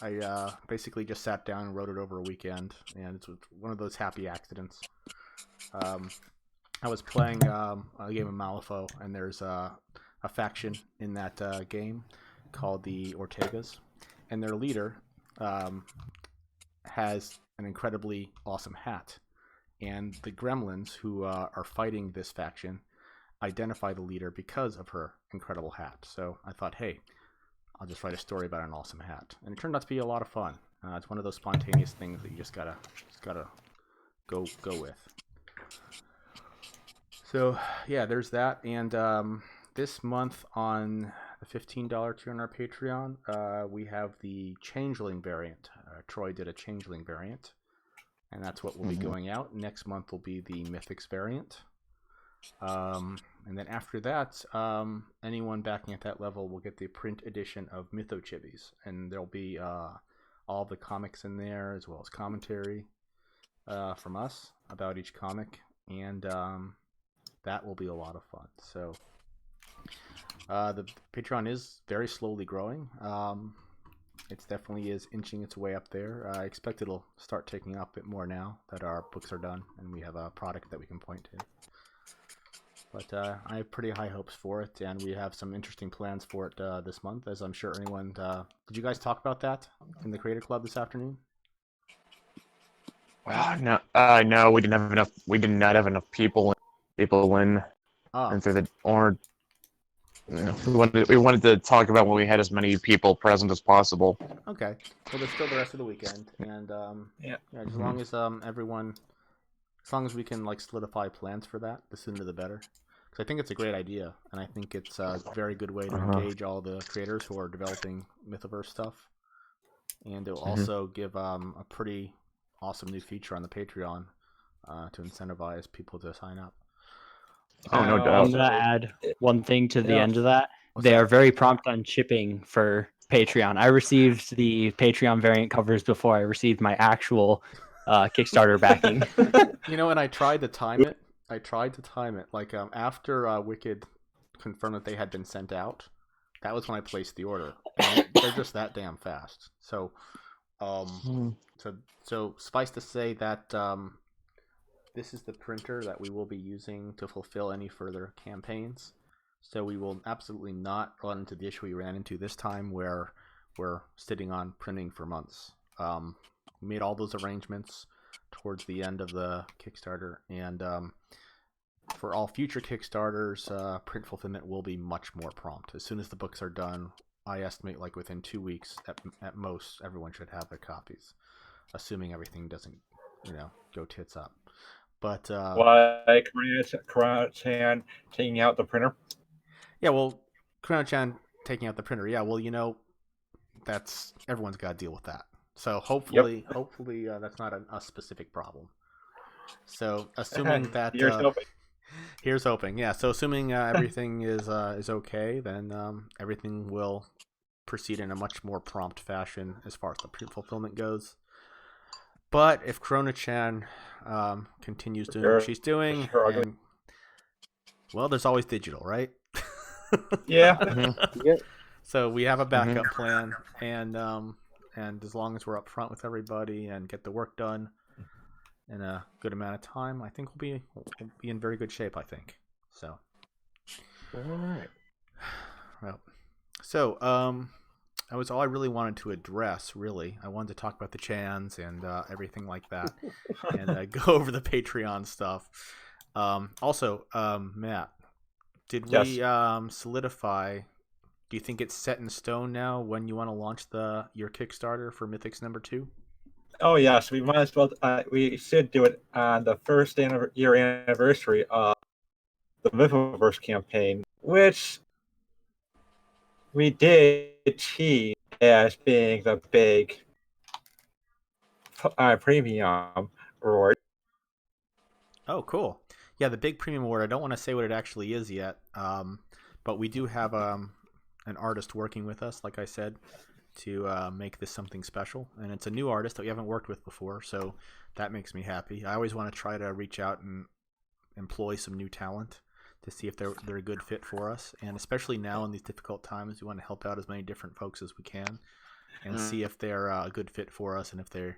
I basically just sat down and wrote it over a weekend, and it's one of those happy accidents. I was playing a game of Malifaux, and there's a faction in that game called the Ortegas, and their leader has an incredibly awesome hat. And the gremlins who are fighting this faction identify the leader because of her incredible hat. So I thought, hey, I'll just write a story about an awesome hat, and it turned out to be a lot of fun. It's one of those spontaneous things that you just gotta go with. So yeah, there's that, and this month on the $15 tier on our Patreon, we have the Changeling variant. Troy did a Changeling variant, and that's what will be going out. Next month will be the Mythics variant. And then after that, anyone backing at that level will get the print edition of Mythochibis, and there'll be all the comics in there, as well as commentary from us about each comic, and that will be a lot of fun. So the Patreon is very slowly growing. It definitely is inching its way up there. I expect it'll start taking up a bit more now that our books are done and we have a product that we can point to. But I have pretty high hopes for it, and we have some interesting plans for it this month, as I'm sure anyone... did you guys talk about that in the Creator Club this afternoon? No, no, we didn't have enough. We did not have enough people in, and through the or. We wanted to talk about when we had as many people present as possible. Okay. Well, there's still the rest of the weekend, and as long as everyone, as long as we can like solidify plans for that, the sooner the better. Because I think it's a great idea, and I think it's a very good way to engage all the creators who are developing Mythoverse stuff, and it will also give a pretty awesome new feature on the Patreon to incentivize people to sign up. Oh, no I'm doubt. gonna add one thing to the Yeah. end of that. What's They that? are very prompt on shipping for Patreon. I received the Patreon variant covers before I received my actual Kickstarter backing. You know, and I tried to time it. Like after Wicked confirmed that they had been sent out. That was when I placed the order. And they're just that damn fast. So, so suffice to say that this is the printer that we will be using to fulfill any further campaigns. So we will absolutely not run into the issue we ran into this time, where we're sitting on printing for months. We made all those arrangements towards the end of the Kickstarter, and for all future Kickstarters, print fulfillment will be much more prompt. As soon as the books are done, I estimate like within 2 weeks at most, everyone should have their copies, assuming everything doesn't, go tits up. But Like Chrono-chan taking out the printer. yeah, well, Chrono-chan taking out the printer. Yeah, well, that's everyone's got to deal with that. So hopefully, that's not a specific problem. So assuming that Here's hoping. here's hoping. Yeah. So assuming everything is okay, then everything will proceed in a much more prompt fashion as far as the print fulfillment goes. But if Chrono-chan continues doing what she's doing, and, well, there's always digital, right? Yeah. Yep. So we have a backup plan, and as long as we're up front with everybody and get the work done in a good amount of time, I think we'll be in very good shape. I think so. All right. Well, so that was all I really wanted to address. Really, I wanted to talk about the Chans and everything like that, and go over the Patreon stuff. Also, Matt, did we solidify? Do you think it's set in stone now when you want to launch your Kickstarter for Mythics #2? Oh yes, we might as well. We should do it on the first year anniversary of the Mythoverse campaign, which we did tease as being the big premium reward. Oh, cool. Yeah, the big premium award. I don't want to say what it actually is yet, but we do have an artist working with us, like I said, to make this something special. And it's a new artist that we haven't worked with before, so that makes me happy. I always want to try to reach out and employ some new talent to see if they're a good fit for us. And especially now in these difficult times, we want to help out as many different folks as we can and see if they're a good fit for us and if they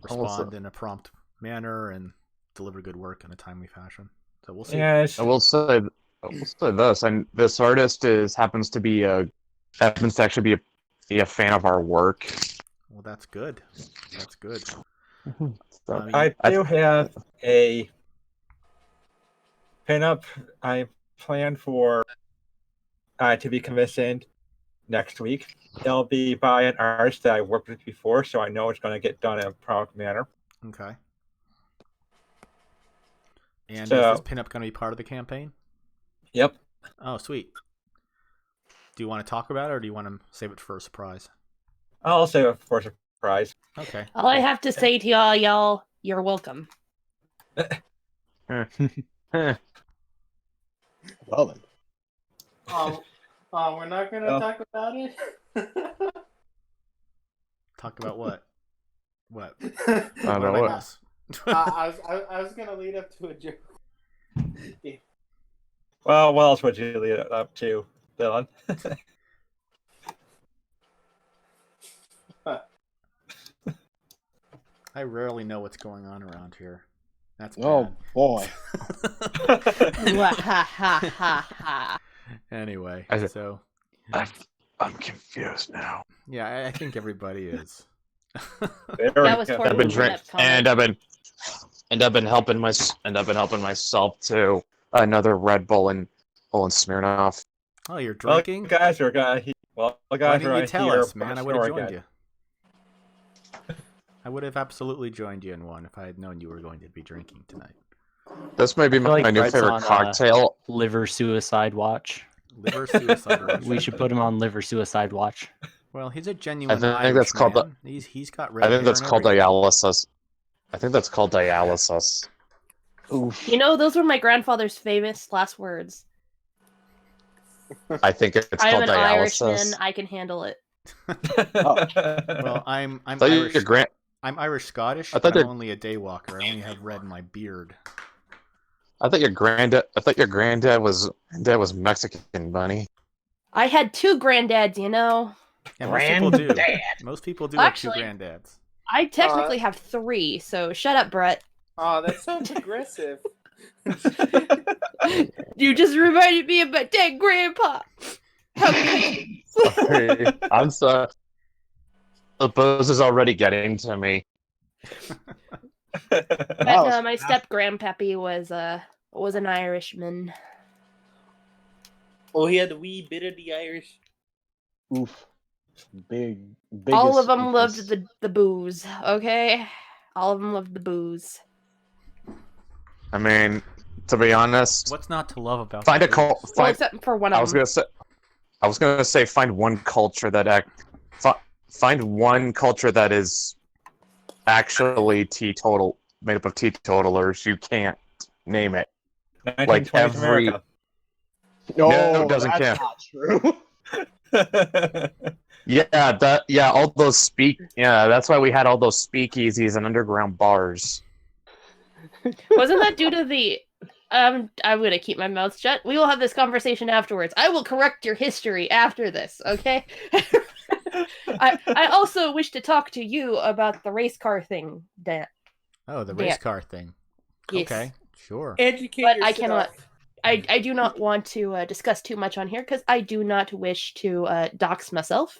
respond in a prompt manner and deliver good work in a timely fashion. So we'll see. Yes. I will say this, and this artist happens to actually be a fan of our work. Well, that's good. That's good. So, I do have a pinup I plan for to be commissioned next week. It'll be by an artist that I worked with before, so I know it's going to get done in a prompt manner. Okay. And So- is this pinup going to be part of the campaign? Yep. Oh, sweet. Do you want to talk about it, or do you want to save it for a surprise? I'll save it for a surprise. Okay. All I have to say to y'all, you're welcome. Well then. We're not gonna talk about it. Talk about what? What? I don't know What did I what. miss? I was gonna lead up to a joke. Well, what else would you lead it up to, Dylan? I rarely know what's going on around here. That's bad. Oh boy. Wahahaha. Anyway, I said- so I'm confused now. yeah, I think everybody is. There That we was go. part I've of been the drink, comment. and I've been helping myself to another Red Bull and Smirnoff. Oh, you're Well, drinking? guys, we're gonna. Well, Why guys, didn't we're you tell hear us, man? from I would have Snore joined again. you. I would have absolutely joined you in one if I had known you were going to be drinking tonight. This may be I feel like my new Brett's favorite on, cocktail. Liver suicide watch. Liver suicide watch. We should put him on liver suicide watch. Well, he's a genuine think Irish that's called man. He's got red I think hair that's and called everything. dialysis. I think that's called dialysis. Oof. You know, those were my grandfather's famous last words. I think it's I am called an dialysis. Irishman. I can handle it. Well, I'm I thought Irish. your grand. I'm Irish Scottish, I but thought I'm that- only a daywalker. I only have red in my beard. I thought your granddad was Mexican, Bunny. I had two granddads, you know. Yeah, most people do. Granddad. Most people do Actually- have two granddads. I technically have three, so shut up, Brett. Oh, that sounds aggressive. You just reminded me of my dead grandpa. How could you? I'm sorry. The buzz is already getting to me. But Wow, no, my step grandpappy was an Irishman. Oh, he had the wee bit of the Irish. Oof. Big. All of biggest them loved oofus. the booze. Okay, all of them loved the booze. I mean, to be honest, What's not to love about find the a cult. booze? Well, Find. except for one I of was them. gonna say, find one culture that find one culture that is actually teetotal, made up of teetotalers. You can't name it. 1920s every- America. No, No, it doesn't that's count. not true. Yeah, all those that's why we had all those speakeasies and underground bars. Wasn't that due to the? I'm gonna keep my mouth shut. We will have this conversation afterwards. I will correct your history after this. Okay. I also wish to talk to you about the race car thing, Dan. Oh, the Yeah. race car thing. Yes. Okay, sure. Educate But yourself. I cannot. I do not want to discuss too much on here because I do not wish to dox myself.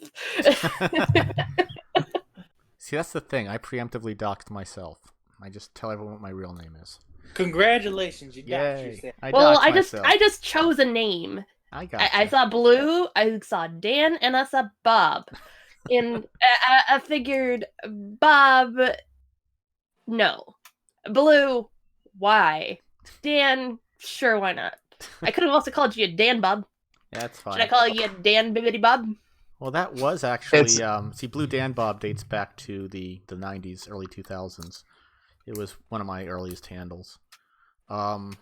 See, that's the thing. I preemptively doxed myself. I just tell everyone what my real name is. Congratulations, you got Yay! yourself. I Well, doxed myself. I just chose a name. I got. I saw Blue, I saw Dan, and I saw Bob. And I figured Bob, no. Blue, why? Dan, sure, why not? I could have also called you Dan Bob. Yeah, that's fine. Should I call you Dan Bibbidi Bob? Well, that was actually It's- see, Blue Dan Bob dates back to the 90s, early 2000s. It was one of my earliest handles. And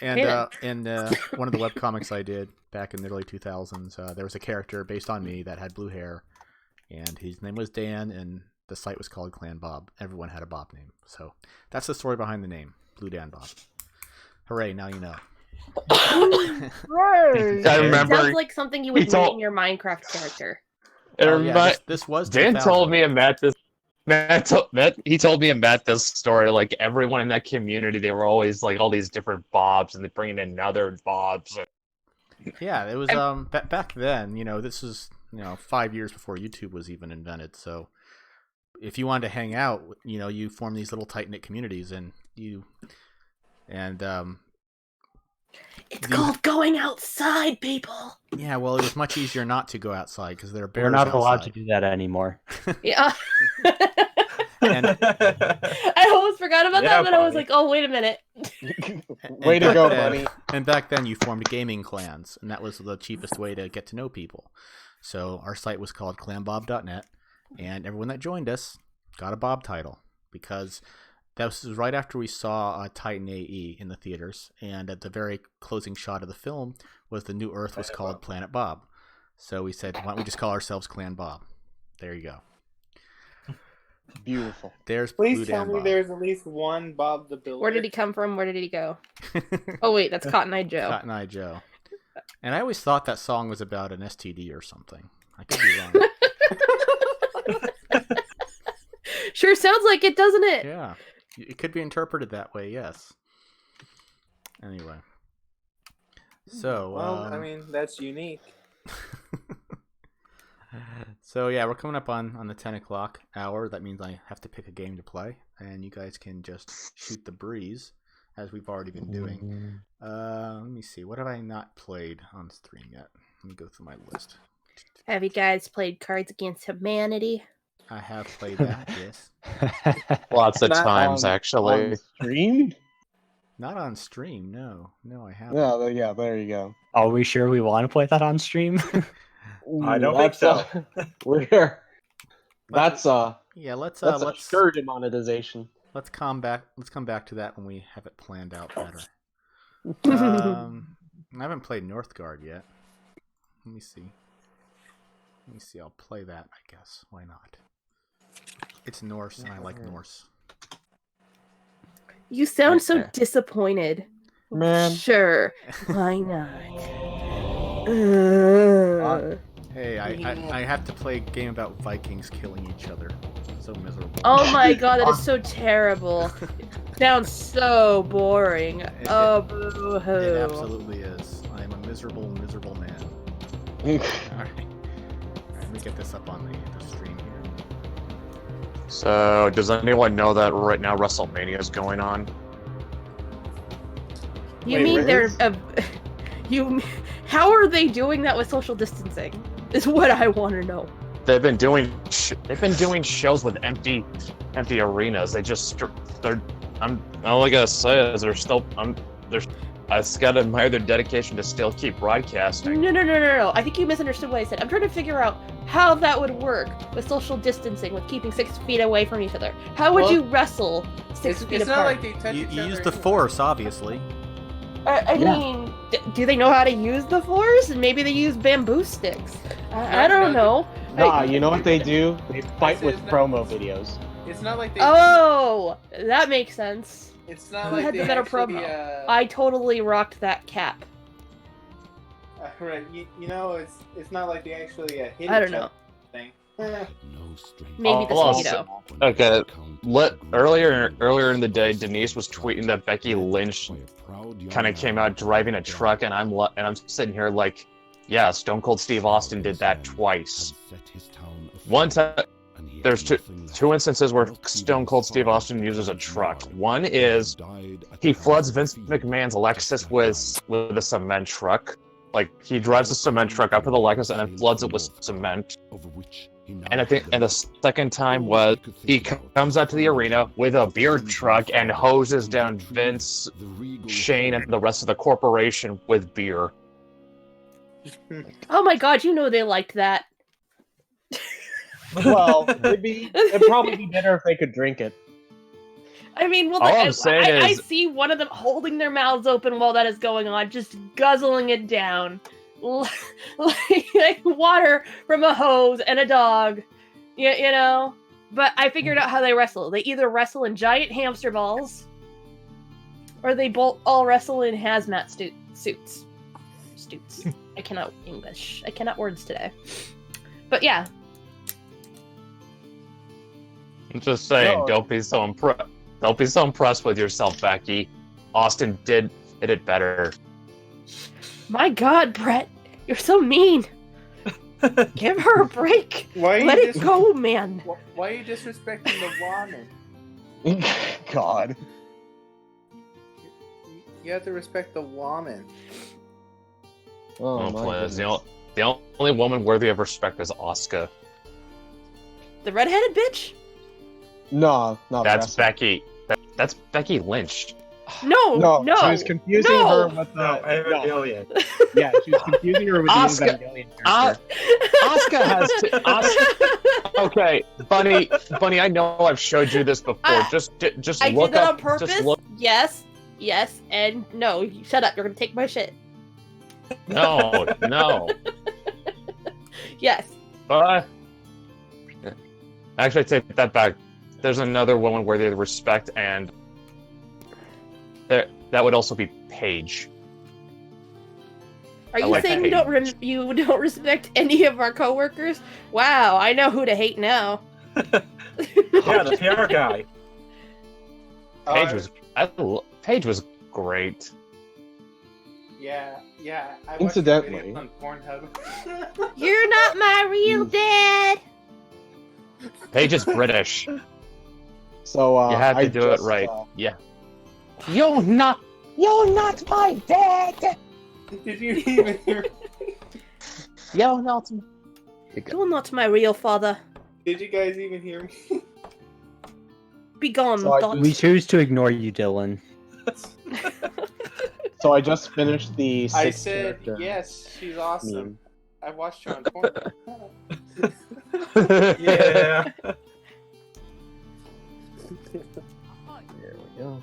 Yeah. in one of the webcomics I did back in the early 2000s, there was a character based on me that had blue hair, and his name was Dan, and the site was called Clan Bob. Everyone had a Bob name, so that's the story behind the name, Blue Dan Bob. Hooray! Now you know. I It remember. sounds like something you he would told- name your Minecraft character. Oh, yeah, this was Dan 2000. told me and Matt this. He told me and Matt this story. Like everyone in that community, they were always like all these different Bobs, and they bring in other Bobs. Yeah, it was back then. You know, this is 5 years before YouTube was even invented. So if you wanted to hang out, you form these little tight knit communities, and It's called going outside, people. yeah, well, it was much easier not to go outside because there are bears We're not allowed to outside. do that anymore. Yeah. And- I almost forgot about Yeah, that, but I was buddy. like, oh, wait a minute. Way to back go, then- buddy. And back then, you formed gaming clans, and that was the cheapest way to get to know people. So our site was called clanbob.net, and everyone that joined us got a Bob title because that was right after we saw Titan AE in the theaters, and at the very closing shot of the film was the new Earth was called Planet Bob. So we said, why don't we just call ourselves Clan Bob? There you go. Beautiful. There's Please Blue tell Dan me Bob. there's at least one Bob the Builder. Where did he come from? Where did he go? Oh wait, that's Cotton Eye Joe. Cotton Eye Joe. And I always thought that song was about an STD or something. I could be wrong. Sure sounds like it, doesn't it? Yeah. It could be interpreted that way, yes. Anyway. So, Well, I mean, that's unique. So yeah, we're coming up on the 10 o'clock hour. That means I have to pick a game to play, and you guys can just shoot the breeze, as we've already been doing. Let me see. What have I not played on stream yet? Let me go through my list. Have you guys played Cards Against Humanity? I have played that, yes. Lots of Not times, On actually. stream? Not on stream, no. No, I haven't. Yeah, there you go. Are we sure we want to play that on stream? I don't think so. We're that's Yeah, let's sure demonetization. let's come back to that when we have it planned out better. I haven't played Northgard yet. Let me see. I'll play that, I guess. Why not? It's Norse, and I like Norse. You sound so Okay. disappointed. Man. Sure. Why not? Hey, I have to play a game about Vikings killing each other. So miserable. Oh my god, that is so terrible. Sounds so boring. Oh, boo-hoo. It absolutely is. I am a miserable man. Alright. Let me get this up on the stream here. So, does anyone know that right now WrestleMania is going on? You Wait, mean really? how are they doing that with social distancing? Is what I want to know. They've been doing shows with empty arenas. They just all I gotta say is I just gotta admire their dedication to still keep broadcasting. No. I think you misunderstood what I said. I'm trying to figure out how that would work with social distancing, with keeping 6 feet away from each other. How would Well, you wrestle 6 feet It's not apart? like they touch You each other. use the anyway. Force, obviously. I Yeah. mean, do they know how to use the Force? And maybe they use bamboo sticks. I No, don't know. Nah, you know what they do? They fight with This is promo videos. It's not like they. Oh, that makes sense. It's not Who like had they the better actually, promo? I totally rocked that cap. right. You know, it's not like they actually hit I don't each know. other thing. Maybe the Oh, speedo. Okay, earlier in the day, Denise was tweeting that Becky Lynch kind of came out driving a truck, and I'm sitting here like, yeah, Stone Cold Steve Austin did that twice. One time, there's two instances where Stone Cold Steve Austin uses a truck. One is he floods Vince McMahon's Lexus with a cement truck. Like, he drives a cement truck up to the Lexus and then floods it with cement. And the second time was he comes out to the arena with a beer truck and hoses down Vince, Shane, and the rest of the corporation with beer. Oh my god, you know they liked that. Well, it'd probably be better if they could drink it. I mean, well, All I'm saying I is- see one of them holding their mouths open while that is going on, just guzzling it down. like water from a hose and a dog. You know? But I figured out how they wrestle. They either wrestle in giant hamster balls, or they all wrestle in hazmat suits. Stoots. I cannot English. I cannot words today. But yeah. I'm just saying, No. don't be so impressed with yourself, Becky. Austin did it better. My god, Brett. You're so mean. Give her a break. Why are Let you it go, man. Why are you disrespecting the woman? God. You have to respect the woman. Oh, Oh, my please. goodness. The only woman worthy of respect is Asuka. The redheaded bitch? No, not That's wrestling. Becky. That's Becky Lynch. No, No, no. she was confusing no. her with the No, Evangelion. Yeah, she was confusing her with the Oscar- Evangelion Ah, character. Asuka has to. Okay, Bunny. I know I've showed you this before. Just I look did that up. on purpose. Just look. Yes, and no. Shut up. You're gonna take my shit. No. Yes. Actually, I take that back. there's another one where they respect, and that would also be Paige. Are you like saying Paige. you don't respect any of our coworkers? Wow, I know who to hate now. Yeah, the PR guy. Paige was great. Yeah. I watched Incidentally. videos on Pornhub. You're not my real dad. Paige is British. So You had to I do it just, right. Yeah. You're not my dad. Did you even hear? You're not. You're not my real father. Did you guys even hear me? Be gone, So I Dot. We choose to ignore you, Dylan. So I just finished the I sixth said character yes. She's awesome. meme. I watched her on Pornhub. Yeah. There we go.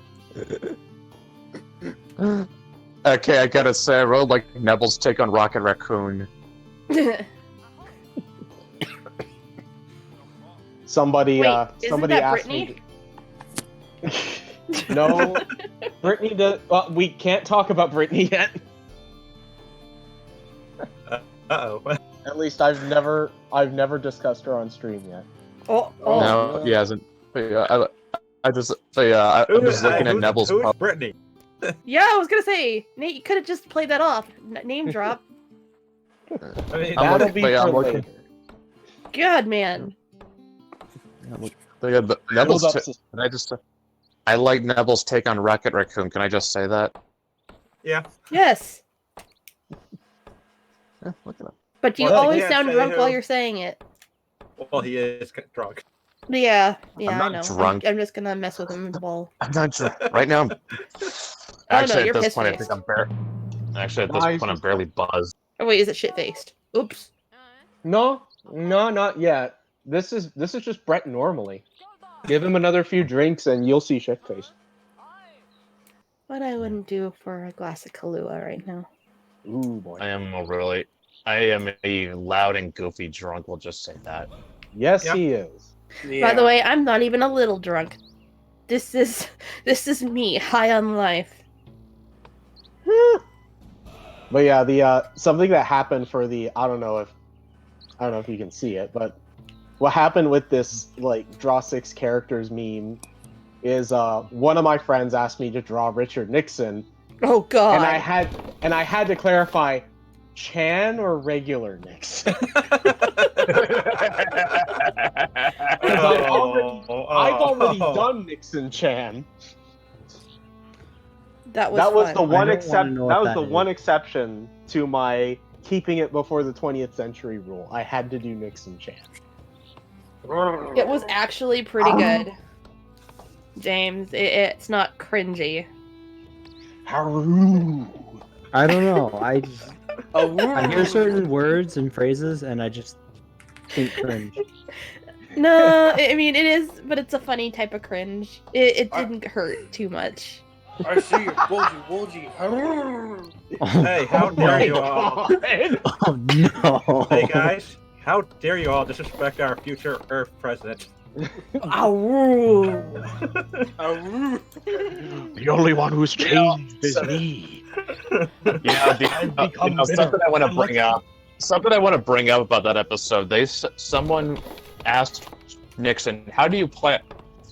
Okay, I gotta say, I really like Neville's take on Rocket Raccoon. Somebody, Wait, isn't somebody that asked Brittany? me. No, Brittany. Well, we can't talk about Brittany yet. Uh-oh. At least I've never discussed her on stream yet. Oh, No, he hasn't. But yeah, I'm just looking at Neville's. Who's Brittany? yeah, I was gonna say, Nate, you could have just played that off. Name drop. I mean, I'm That'll looking- be but yeah, for I'm looking- later. God, man. Neville's. Build up Can I just? I like Neville's take on Rocket Raccoon. Can I just say that? yeah. Yes, Yeah, look at that. but you Well, always yeah, sound say drunk who. while you're saying it. Well, he is drunk. Yeah, I'm I not know. drunk. I'm just gonna mess with him while. I'm not drunk right now. Oh, no, Actually, you're at this point, I think piss-faced. I'm Actually, at this Nice. point, I'm barely buzzed. Oh wait, is it shit faced? Oops. No, not yet. This is just Brett normally. Give him another few drinks and you'll see shit face. What I wouldn't do for a glass of Kahlua right now. Ooh boy. I am a loud and goofy drunk. We'll just say that. Yes, Yep. he is. Yeah. By the way, I'm not even a little drunk. This is me, high on life. But yeah, the something that happened for the I don't know if you can see it, but what happened with this like draw 6 characters meme is one of my friends asked me to draw Richard Nixon, Oh god. and I had to clarify Chan or regular Nixon. I've already done Nixon Chan. that was That was fun. the one I don't wanna know that what was that the one is. exception to my keeping it before the 20th century rule. I had to do Nixon Chan. It was actually pretty good. James, it's not cringy. Haru. I don't know. I I hear certain words and phrases, and I just think cringe. No, I mean it is, but it's a funny type of cringe. It didn't hurt too much. I see your bulgy. Hey, how dare you all? Oh no! Hey guys, how dare you all disrespect our future Earth president? Ow. The only one who's changed is me. Yeah, something I want to bring up. Something I want to bring up about that episode. Someone asked Nixon, "How do you play?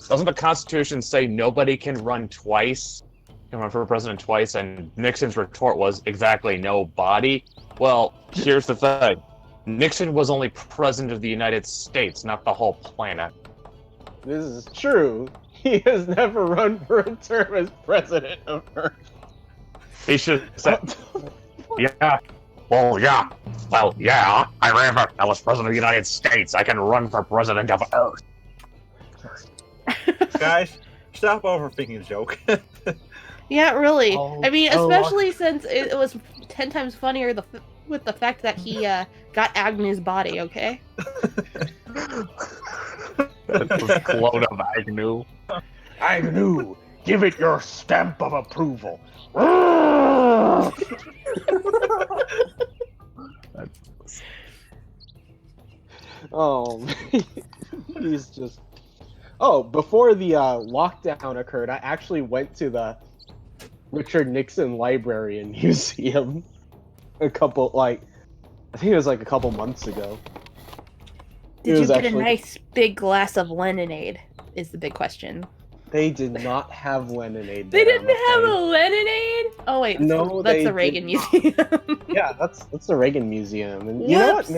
Doesn't the Constitution say nobody can run twice? Can run for president twice?" And Nixon's retort was, "Exactly, nobody." Well, here's the thing: Nixon was only president of the United States, not the whole planet. This is true. He has never run for a term as president of Earth. He should say, "Yeah, well, yeah, I was president of the United States. I can run for president of Earth." Guys, stop overthinking the joke. Yeah, really. I mean, oh, especially since it was 10 times funnier with the fact that he got Agnew's body. Okay. The clone of Agnew. Agnew, give it your stamp of approval. Oh, he's just. Oh, before the lockdown occurred, I actually went to the Richard Nixon Library and Museum I think it was like a couple months ago. Did you get a nice big glass of lemonade? Is the big question. They did not have lemonade. They didn't have a lemonade? Oh wait, no, that's the Reagan Museum. Yeah, that's the Reagan Museum. And you know what?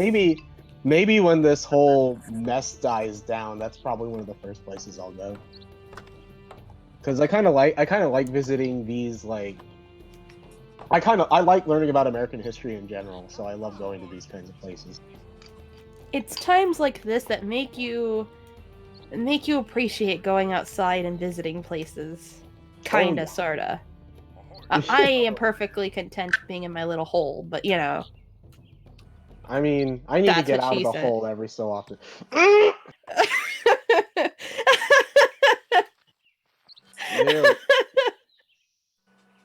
Maybe when this whole mess dies down, that's probably one of the first places I'll go. Because I kind of like visiting these like. I like learning about American history in general, so I love going to these kinds of places. It's times like this that make you appreciate going outside and visiting places. Kinda, sorta. I am perfectly content being in my little hole, but you know. I mean, I need to get out of the hole every so often.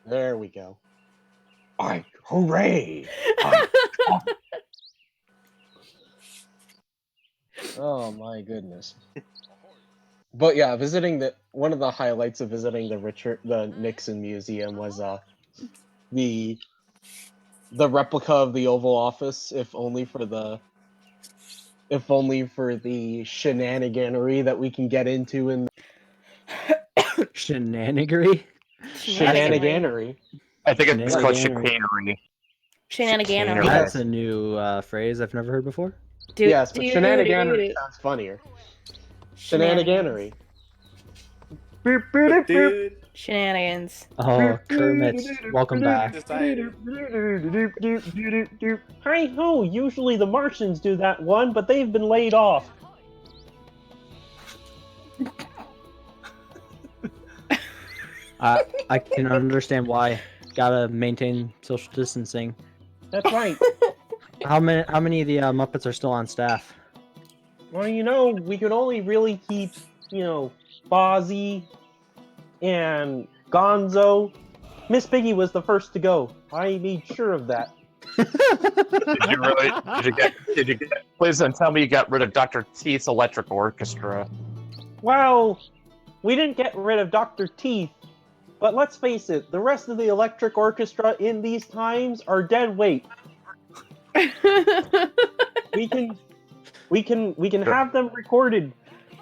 There we go. Alright, hooray! Oh my goodness. But yeah, one of the highlights of visiting the Nixon Museum was the replica of the Oval Office, if only for the shenaniganery that we can get into in Shenaniganery? Shenaniganery. I think it's called chicanery. Shenaniganery. That's a new phrase I've never heard before. Yes, but shenaniganery sounds funnier. Shenaniganery. Dude. Shenanigans. Oh, Kermit, welcome back. Hi ho! Usually the Martians do that one, but they've been laid off. I can understand why. Gotta maintain social distancing. That's right. How many of the Muppets are still on staff? Well, we could only really keep, Fozzie and Gonzo. Miss Piggy was the first to go. I made sure of that. Did you really? Did you get? Please don't tell me you got rid of Dr. Teeth's Electric Orchestra. Well, we didn't get rid of Dr. Teeth, but let's face it, the rest of the Electric Orchestra in these times are dead weight. We can have them recorded,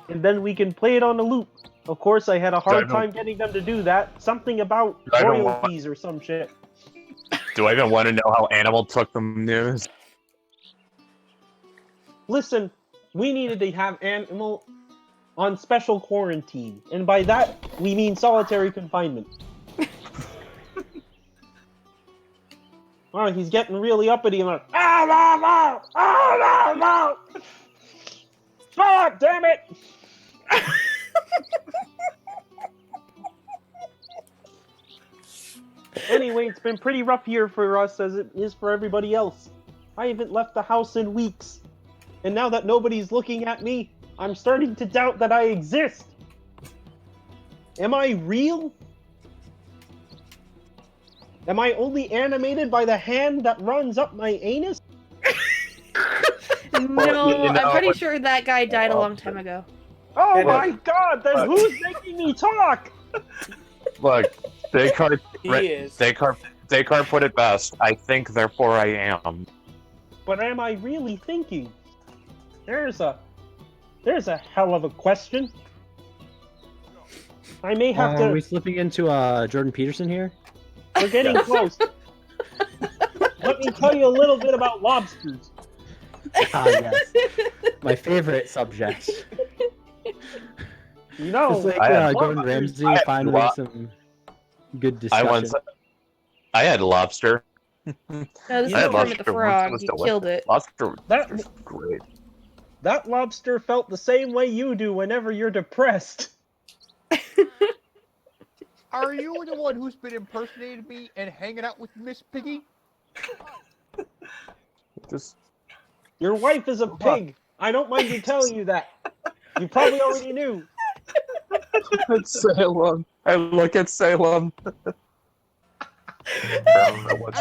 and then we can play it on a loop. Of course, I had a hard time getting them to do that. Something about royalties or some shit. Do I even want to know how Animal took the news? Listen, we needed to have Animal on special quarantine, and by that, we mean solitary confinement. Oh, he's getting really uppity and like, Stop, damn it! Anyway, it's been pretty rough here for us as it is for everybody else. I haven't left the house in weeks. And now that nobody's looking at me, I'm starting to doubt that I exist. Am I real? Am I only animated by the hand that runs up my anus? No, I'm pretty sure that guy died a long time ago. Oh my god, then who's making me talk? Look, Descartes put it best. I think, therefore I am. But am I really thinking? There's a hell of a question. I may have to... Are we slipping into Jordan Peterson here? We're getting close. Let me tell you a little bit about lobsters. Ah, yes. My favorite subject. It's like Gordon Ramsay finally some good discussion. I had lobster. No, this is Kermit the Frog. You killed it. Lobster was great. That lobster felt the same way you do whenever you're depressed. Are you the one who's been impersonating me and hanging out with Miss Piggy? Your wife is a pig. I don't mind you telling you that. You probably already knew. Salem. I look at Salem. I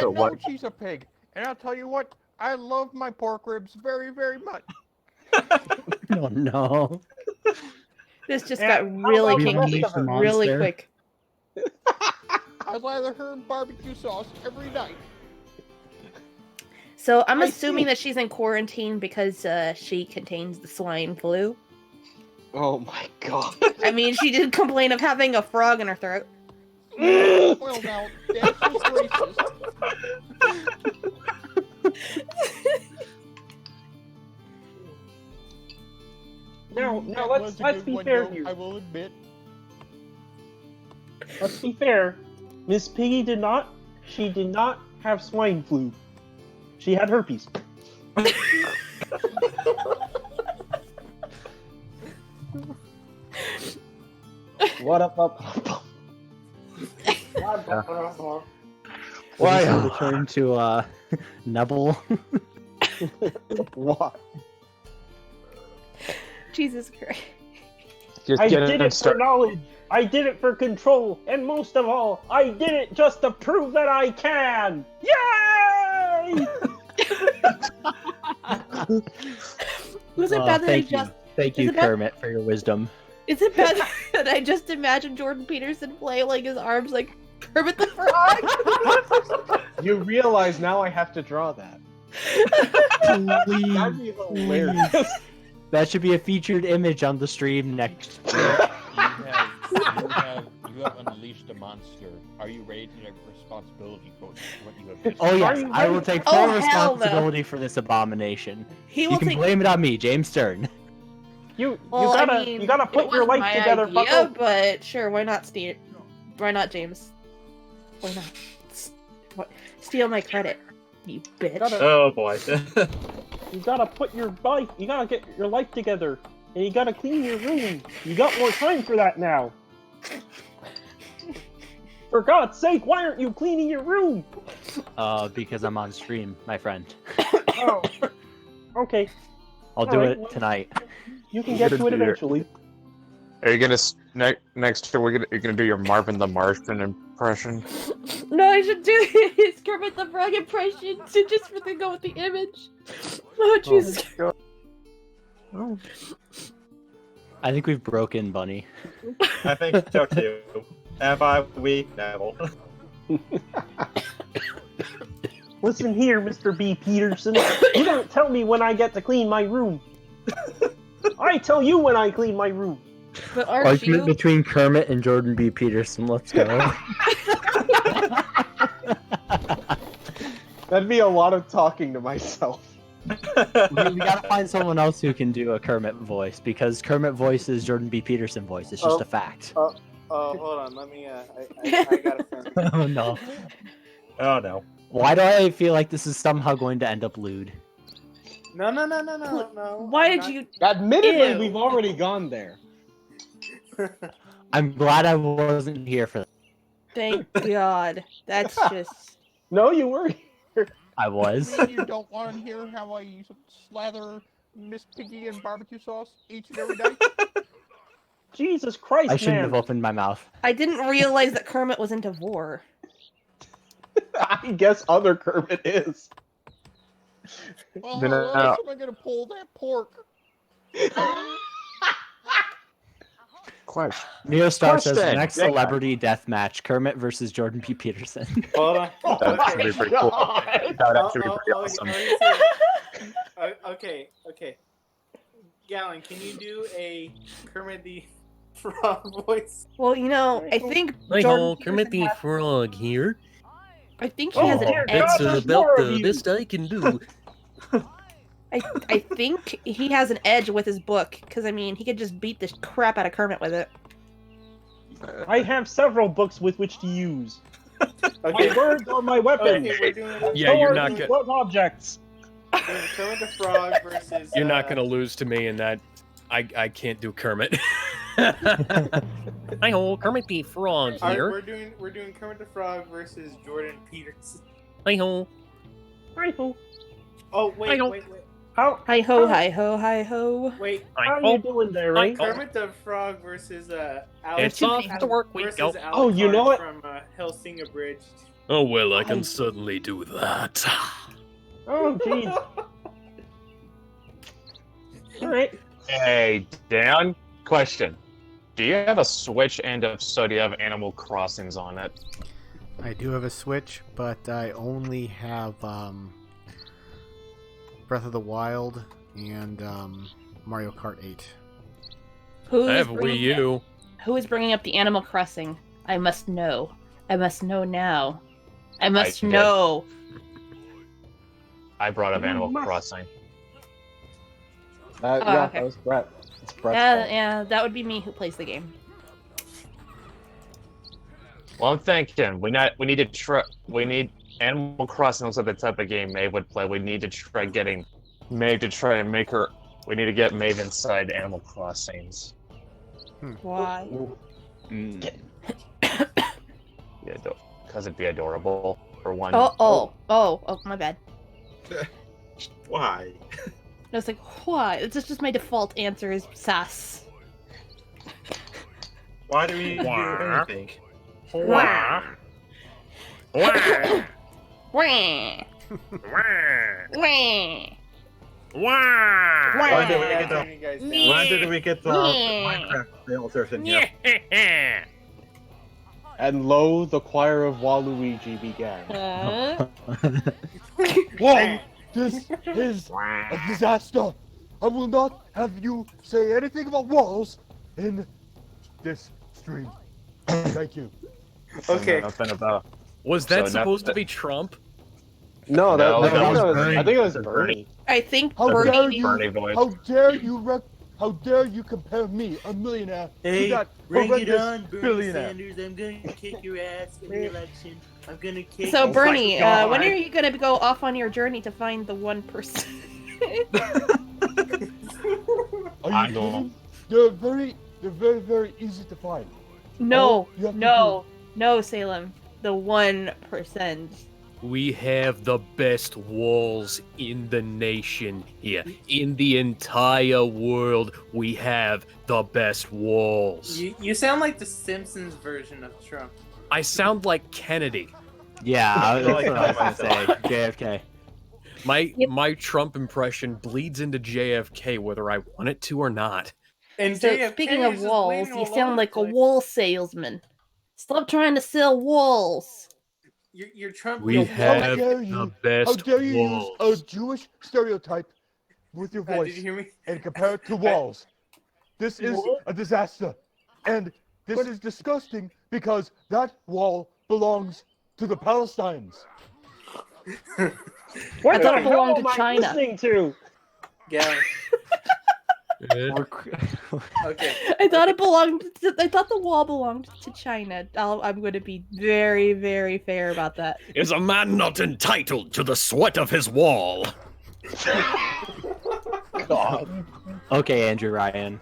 know she's a pig, and I'll tell you what, I love my pork ribs very, very much. Oh no. This just Yeah, got how really about the kinky, rest of us? really Monster. quick. I'd lather her in barbecue sauce every night. So I'm I assuming see. that she's in quarantine because she contains the swine flu. Oh my god. I mean, she did complain of having a frog in her throat. Well, now, that's just racist. Now That let's was a let's good be one, fair though, here. I will admit. Let's be fair. Miss Piggy did not. She did not have swine flu. She had herpes. What up? Why return to Nebel? What? Jesus Christ. Just I get did it it for started. knowledge. I did it for control, and most of all, I did it just to prove that I can. Yay! Was it bad that I Thank you. just? Thank is you, it bad- Kermit, for your wisdom. Is it bad that I just imagined Jordan Peterson flailing his arms like Kermit the Frog? You realize now I have to draw that. That'd be hilarious. That should be a featured image on the stream next. You have unleashed a monster. Are you ready to take responsibility for what you have done? Oh yes, you I will ready? take full Oh, hell no. responsibility for this abomination. He You will can take. blame it on me, James Stern. You Well, gotta I mean, you gotta it put your was life my together, idea, Bucko. but sure, why not Steve? Why not James? Why not? What? Steal my credit, you bitch. Oh boy. You gotta put your life. You gotta get your life together, and you gotta clean your room. You got more time for that now. For God's sake, why aren't you cleaning your room? Because I'm on stream, my friend. Oh, okay. I'll do Alright, it well- tonight. You can get to it eventually. Are you gonna next year? You're gonna do your Marvin the Martian impression? No, I should do his Kermit the Frog impression to just for the go with the image. Oh Jesus! I think we've broken Bunny. I think so too. Have I? We? Neville. Listen here, Mr. B. Peterson. You don't tell me when I get to clean my room. I tell you when I clean my room. But aren't Argument you? between Kermit and Jordan B. Peterson. Let's go. That'd be a lot of talking to myself. we gotta find someone else who can do a Kermit voice because Kermit voice is Jordan B. Peterson voice. It's just Oh. a fact. Oh, hold on. Let me. I got a friend. Oh no. Oh no. Why do I feel like this is somehow going to end up lewd? No. Why I'm did not- you? Admittedly, Ew. we've already gone there. I'm glad I wasn't here for that. Thank God. That's just. No, you weren't. I was. You mean you don't want to hear how I slather Miss Piggy in barbecue sauce each and every night? Jesus Christ, I shouldn't man. have opened my mouth. I didn't realize that Kermit was into vor. I guess other Kermit is. Well, Then, how else am I gonna pull that pork? Question. Neostar says Question. next Yeah. celebrity death match: Kermit versus Jordan P. Peterson. Hold on. That would actually be pretty cool. That would actually be pretty awesome. Okay. Gallon, can you do a Kermit the Frog voice? Well, you know, I think Hi Jordan ho, Kermit the Peterson has- Frog here. I think he has an dear edge. God, That's there's about more of the you. best I can do. I think he has an edge with his book because I mean he could just beat the crap out of Kermit with it. I have several books with which to use. Okay, My words are my weapons. okay, we're doing Yeah, So you're are not these gonna. blunt objects. Kermit the Frog versus. You're not gonna lose to me in that. I can't do Kermit. Hi ho, Kermit the Frog Alright, here. we're doing Kermit the Frog versus Jordan Peterson. Hi ho. Hi-ho. Oh I wait. don't- How Hi ho, hi ho, hi ho. Wait. how you doing there, Hi. Ray? Kermit the Frog versus Alex. It's off to work we versus go. Alucard Oh, you know what? From Hellsing Abridged. Oh well, I can certainly do that. Oh, jeez. All right. Hey, Dan. Question. Do you have a Switch, and if so, do you have Animal Crossings on it? I do have a Switch, but I only have Breath of the Wild and Mario Kart 8. Who I is have a Wii bringing- U. Who is bringing up the Animal Crossing? I must know. I must know now. I must did. know. I brought up You Animal must. Crossing. Yeah, okay. that was Brett. It's Brett's Yeah, fault. yeah, that would be me who plays the game. Well, I'm thinking we need to try. We need Animal Crossing looks like the type of game Maeve would play. We need to try getting Maeve to try and make her. We need to get Maeve inside Animal Crossings. Why? Mm. Yeah, because it'd be adorable for one. Oh, my bad. Why? I was like, why? It's just my default answer is sass. Why do we need to do anything? Wah. Wah. Wah. Why did we get the Turn you guys down. Why did we get the Minecraft realtors in here? And lo, the choir of Waluigi began. Whoa! This is a disaster. I will not have you say anything about walls in this stream. Thank you. Okay. Nothing about. Was that So supposed to nothing- be Trump? No, No, I that think was it was Bernie. I think it was Bernie. Bernie. I think How Bernie dare knew- you? Bernie voice. How dare you compare me, a millionaire, Hey, to that bring it horrendous on, Bernie billionaire? Sanders. I'm gonna kick your ass in the election. I'm gonna kick So you. Bernie, God. when are you gonna go off on your journey to find the 1%? Are I you don't- kidding? They're very easy to find. No, All you have to no, Salem. The 1%. We have the best walls in the nation here. In the entire world, we have the best walls. You sound like the Simpsons version of Trump. I sound like Kennedy. Yeah, that's like what I was that gonna say. JFK. Yep. My Trump impression bleeds into JFK whether I want it to or not. And So JFK speaking is of just walls, bleeding you all over sound the like a place. wool salesman. Stop trying to sell walls. You're Trump. We you're- have How dare the you? How best dare you walls. use a Jewish stereotype with your Did you voice hear me? and compare it to walls? This is a disaster. And this is disgusting because that wall belongs to the Palestinians. I What thought the it belonged hell to am I China. listening to? Yeah. Or- Okay. I thought it belonged. I thought the wall belonged to China. I'm going to be very, very fair about that. Is a man not entitled to the sweat of his wall? God. Okay, Andrew Ryan.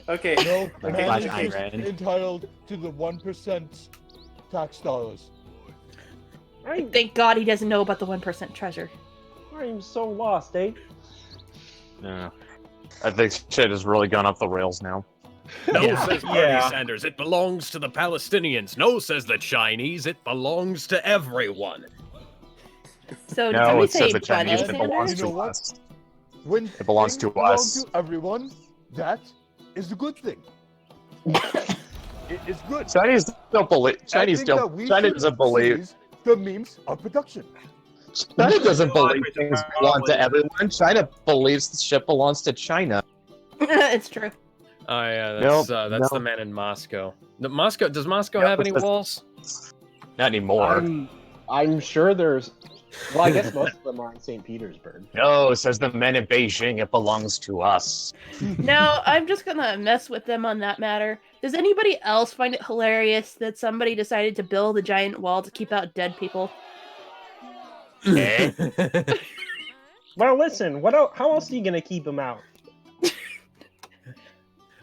Okay. No, Okay, man Flash is Ayn just Rand. entitled to the 1% tax dollars. Thank God he doesn't know about the 1% treasure. I'm so lost, eh? Yeah. I think shit has really gone off the rails now. No, Yeah. says Bernie Yeah. Sanders, it belongs to the Palestinians. No, says the Chinese, it belongs to everyone. So did No, somebody it says say the Chinese. Bernie It belongs Sanders? You know to what? us. When It belongs things to us. belong to everyone, that is a good thing. It is good. Chinese don't believe. I Chinese think don't. that we China should doesn't believe. seize the means of production. China doesn't Well, I believe think things it's belong to probably- everyone. China believes the shit belongs to China. It's true. Oh yeah, Nope, that's the nope. man in Moscow. Does Moscow Yep, have any that's- walls? Not anymore. I'm sure there's. Well, I guess most of them are in St. Petersburg. No, says the men in Beijing. It belongs to us. No, I'm just gonna mess with them on that matter. Does anybody else find it hilarious that somebody decided to build a giant wall to keep out dead people? Eh? Well, listen. How else are you gonna keep them out?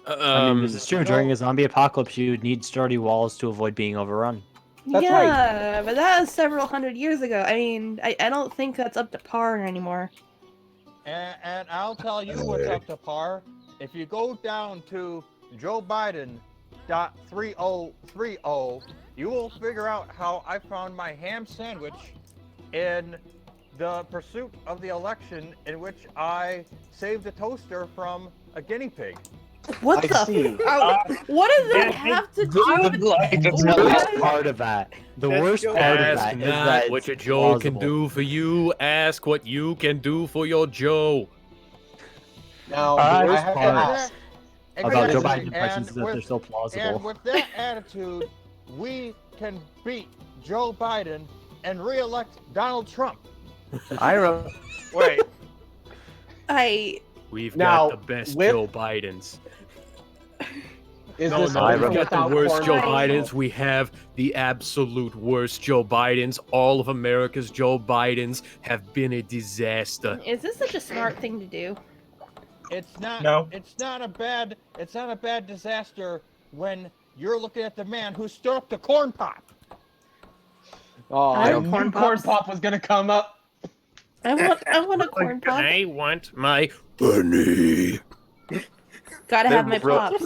I mean, this is true. During a zombie apocalypse, you would need sturdy walls to avoid being overrun. That's yeah, but that was several hundred years ago. I mean, I don't think that's up to par anymore. And I'll tell you what's up to par. If you go down to Joe Biden.3030, you will figure out how I found my ham sandwich in the pursuit of the election in which I saved a toaster from a guinea pig. What I the? see. What does that have to do with The worst part of that. The That's worst Joe part of Ask that is not that what your it's Joe can plausible. do for you. Ask what you can do for your Joe. Now, The I worst have to part ask. about Joe Exactly. Biden impressions is that they're so And plausible. with that attitude, we can beat Joe Biden and re-elect Donald Trump. Wait. We've Now, got the best with- Joe Bidens. Is No, this no, with or we've got the without worst corn Joe pop? Bidens. We have the absolute worst Joe Bidens. All of America's Joe Bidens have been a disaster. Is this such a smart thing to do? It's not. No. It's not a bad disaster when you're looking at the man who stood up to corn pop. Oh, I I want knew corn corn pops. pop was gonna come up. I want a corn pop. I want my honey. Gotta have my They're real- pops.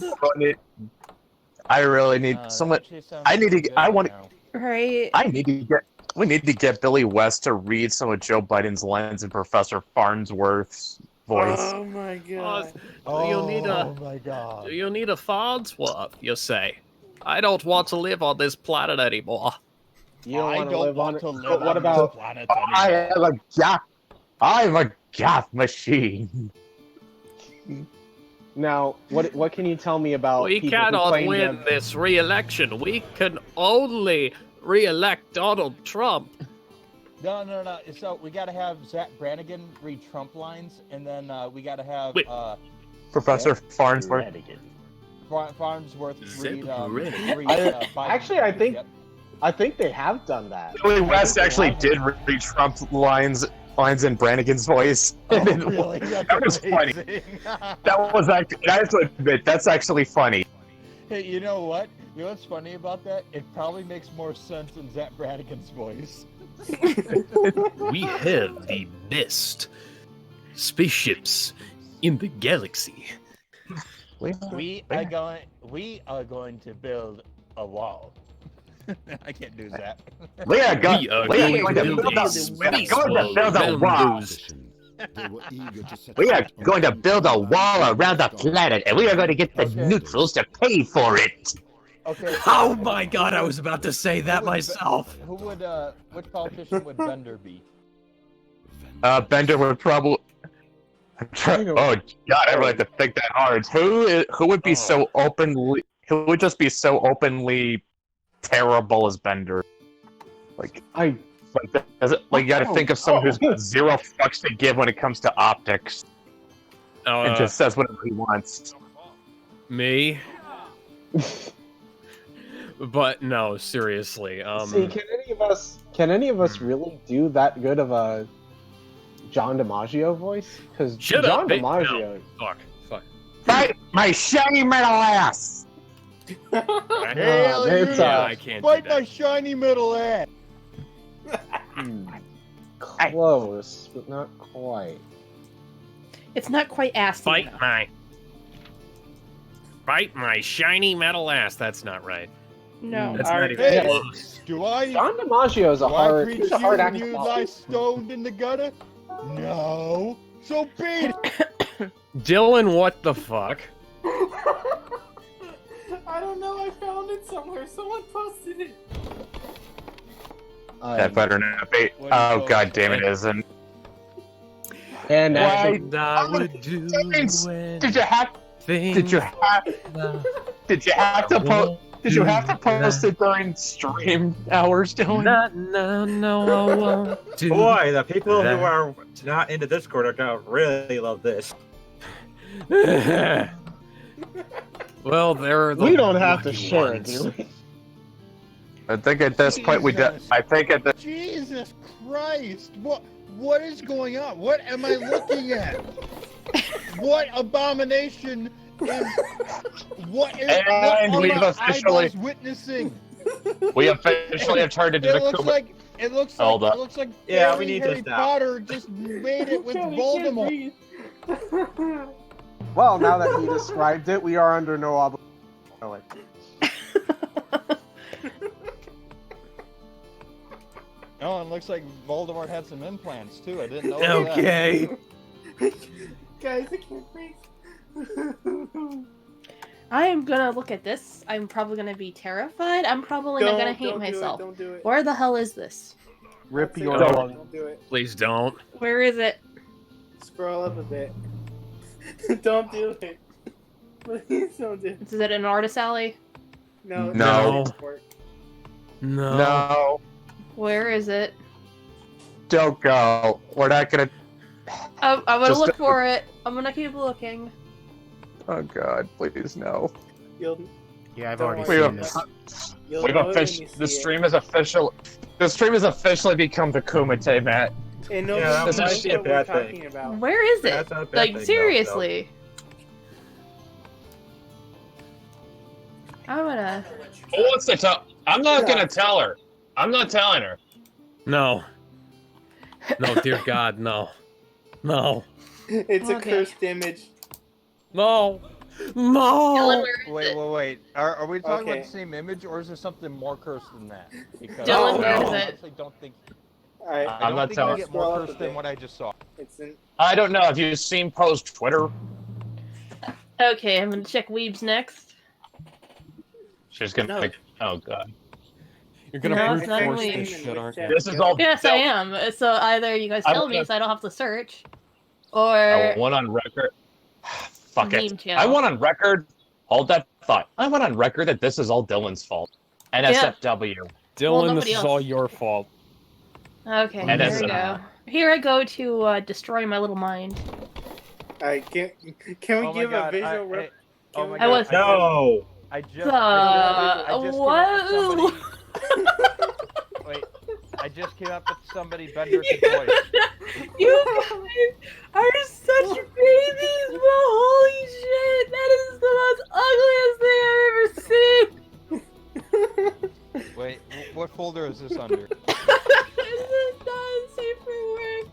I really need someone. I need to. I want. Right. I need to get. We need to get Billy West to read some of Joe Biden's lines in Professor Farnsworth's voice. Oh my god. You'll need a. Oh my god. You'll need a Farnsworth, you say. I don't want to live on this planet anymore. You don't I want to don't live want on to it. live But what on about? this planet I anymore. am a goth. I'm a goth machine. Now, what can you tell me about We people who cannot claim to win have- this re-election. We can only re-elect Donald Trump. No. So we got to have Zach Brannigan read Trump lines, and then we got to have Wait. Professor Farnsworth. Farnsworth read. Brannigan. Biden. Actually, I think they have done that. Billy West actually did read Trump lines in Brannigan's voice. Oh, really? That was funny. Amazing. That was actually. I have to admit, that's actually funny. Hey, you know what? You know what's funny about that? It probably makes more sense in Zach Brannigan's voice. We have the best spaceships in the galaxy. We are going to build a wall. I can't do that. We are going We are to going to build build a a space wall. wall. We are going to build a wall around the planet, and we are going to get the Okay. neutrals to pay for it. Okay. Oh my god, I was about to say that myself. Who would which politician would Bender be? Bender would probably. Oh God, I really have to think that hard. Who would be so openly? Who would just be so openly terrible as Bender? Like you got to think of someone who's got zero fucks to give when it comes to optics, and just says whatever he wants. Me? But no, seriously. See, can any of us really do that good of a John DiMaggio voice? Because Shut John up, bitch. DiMaggio. Fuck. Fight my shiny metal ass! Hell it's, Yeah, I can't do Fight my that. shiny middle ass. Close, but not quite. It's not quite assy. Bite my shiny metal ass. That's not right. No. That's our- not even Hey, close. do I John DiMaggio is a do I hard, preach he's a you hard when act. you lie stoned in the gutter? No. So be it. Dylan, what the fuck? I don't know. I found it somewhere. Someone posted it. That better not be. Oh God damn it isn't. And Why? actually, I would do Did you have? Did you have? Did you have to post? Did you have to post it during stream hours, Dylan? No, I won't do Boy, the people that. who are not into Discord are gonna really love this. Well, they're the we don't have to lucky share it, ones. do we? I think at this point we did. I think at the. Jesus Christ! What is going on? What am I looking at? What abomination is? What is? And what are we've my officially- eyeballs witnessing? We officially have turned into It the. looks like. It looks like. Hold up. It looks like. Yeah, we Harry need Harry this now. Potter just made it with Voldemort. Well, now that he described it, we are under no obligation. Oh, it looks like Voldemort had some implants too. I didn't know that. Okay. Guys, I can't breathe. I am gonna look at this. I'm probably gonna be terrified. I'm probably not gonna hate Don't myself. Do it, don't do it. Where the hell is this? Rip That's it. your Don't. lung. Don't do it. Please don't. Where is it? Scroll up a bit. Don't do it. Please don't do it. Is it an artist alley? No. it's No. not work. No. No, Where is it? don't go. We're not gonna. I'm gonna Just- look for it. I'm gonna keep looking. Oh God, please no. You'll, Yeah, I've Don't already worry seen about this. you'll We've know it when officially. you see The it. stream is official. The stream has officially become the Kumite, Matt. And Yeah, nobody that knows might be a what we're bad thing. talking about. Where is it? That's not a bad Like thing, though, seriously. I'm gonna. Who wants to tell? I'm not gonna tell her. I'm not telling her. No. No, dear God, no. No. It's a Okay. cursed image. No. Dylan, No. where is Wait, it? wait, wait. Are we talking Okay. about the same image, or is there something more cursed than that? Because Dylan, where is I it? honestly don't think. Alright, I I'm don't not think telling- you get Scroll more up a cursed than bit. what I just saw. it's in. I don't know. Have you seen Poe's Twitter? Okay, I'm gonna check Weebs next. She's gonna. No. Like, oh God. You're gonna No, brute it's not force me. this shit, aren't you? This is all. Yes, I am. So either you guys I tell me wanna- so I don't have to search, I or went on record. Fuck Meme it. channel. I went on record. Hold that thought. I went on record that this is all Dylan's fault. NSFW. Dylan, nobody this is else. all your fault. Okay, And here as we a- go. Here I go to destroy my little mind. Alright, can we Oh my give a God, visual rep? oh can my we- I was- No. I just Whoa! Wait, I just came up with somebody Bender could voice. You guys are such babies, but holy shit, that is the most ugliest thing I've ever seen. Wait, what folder is this under? This is not safe for work.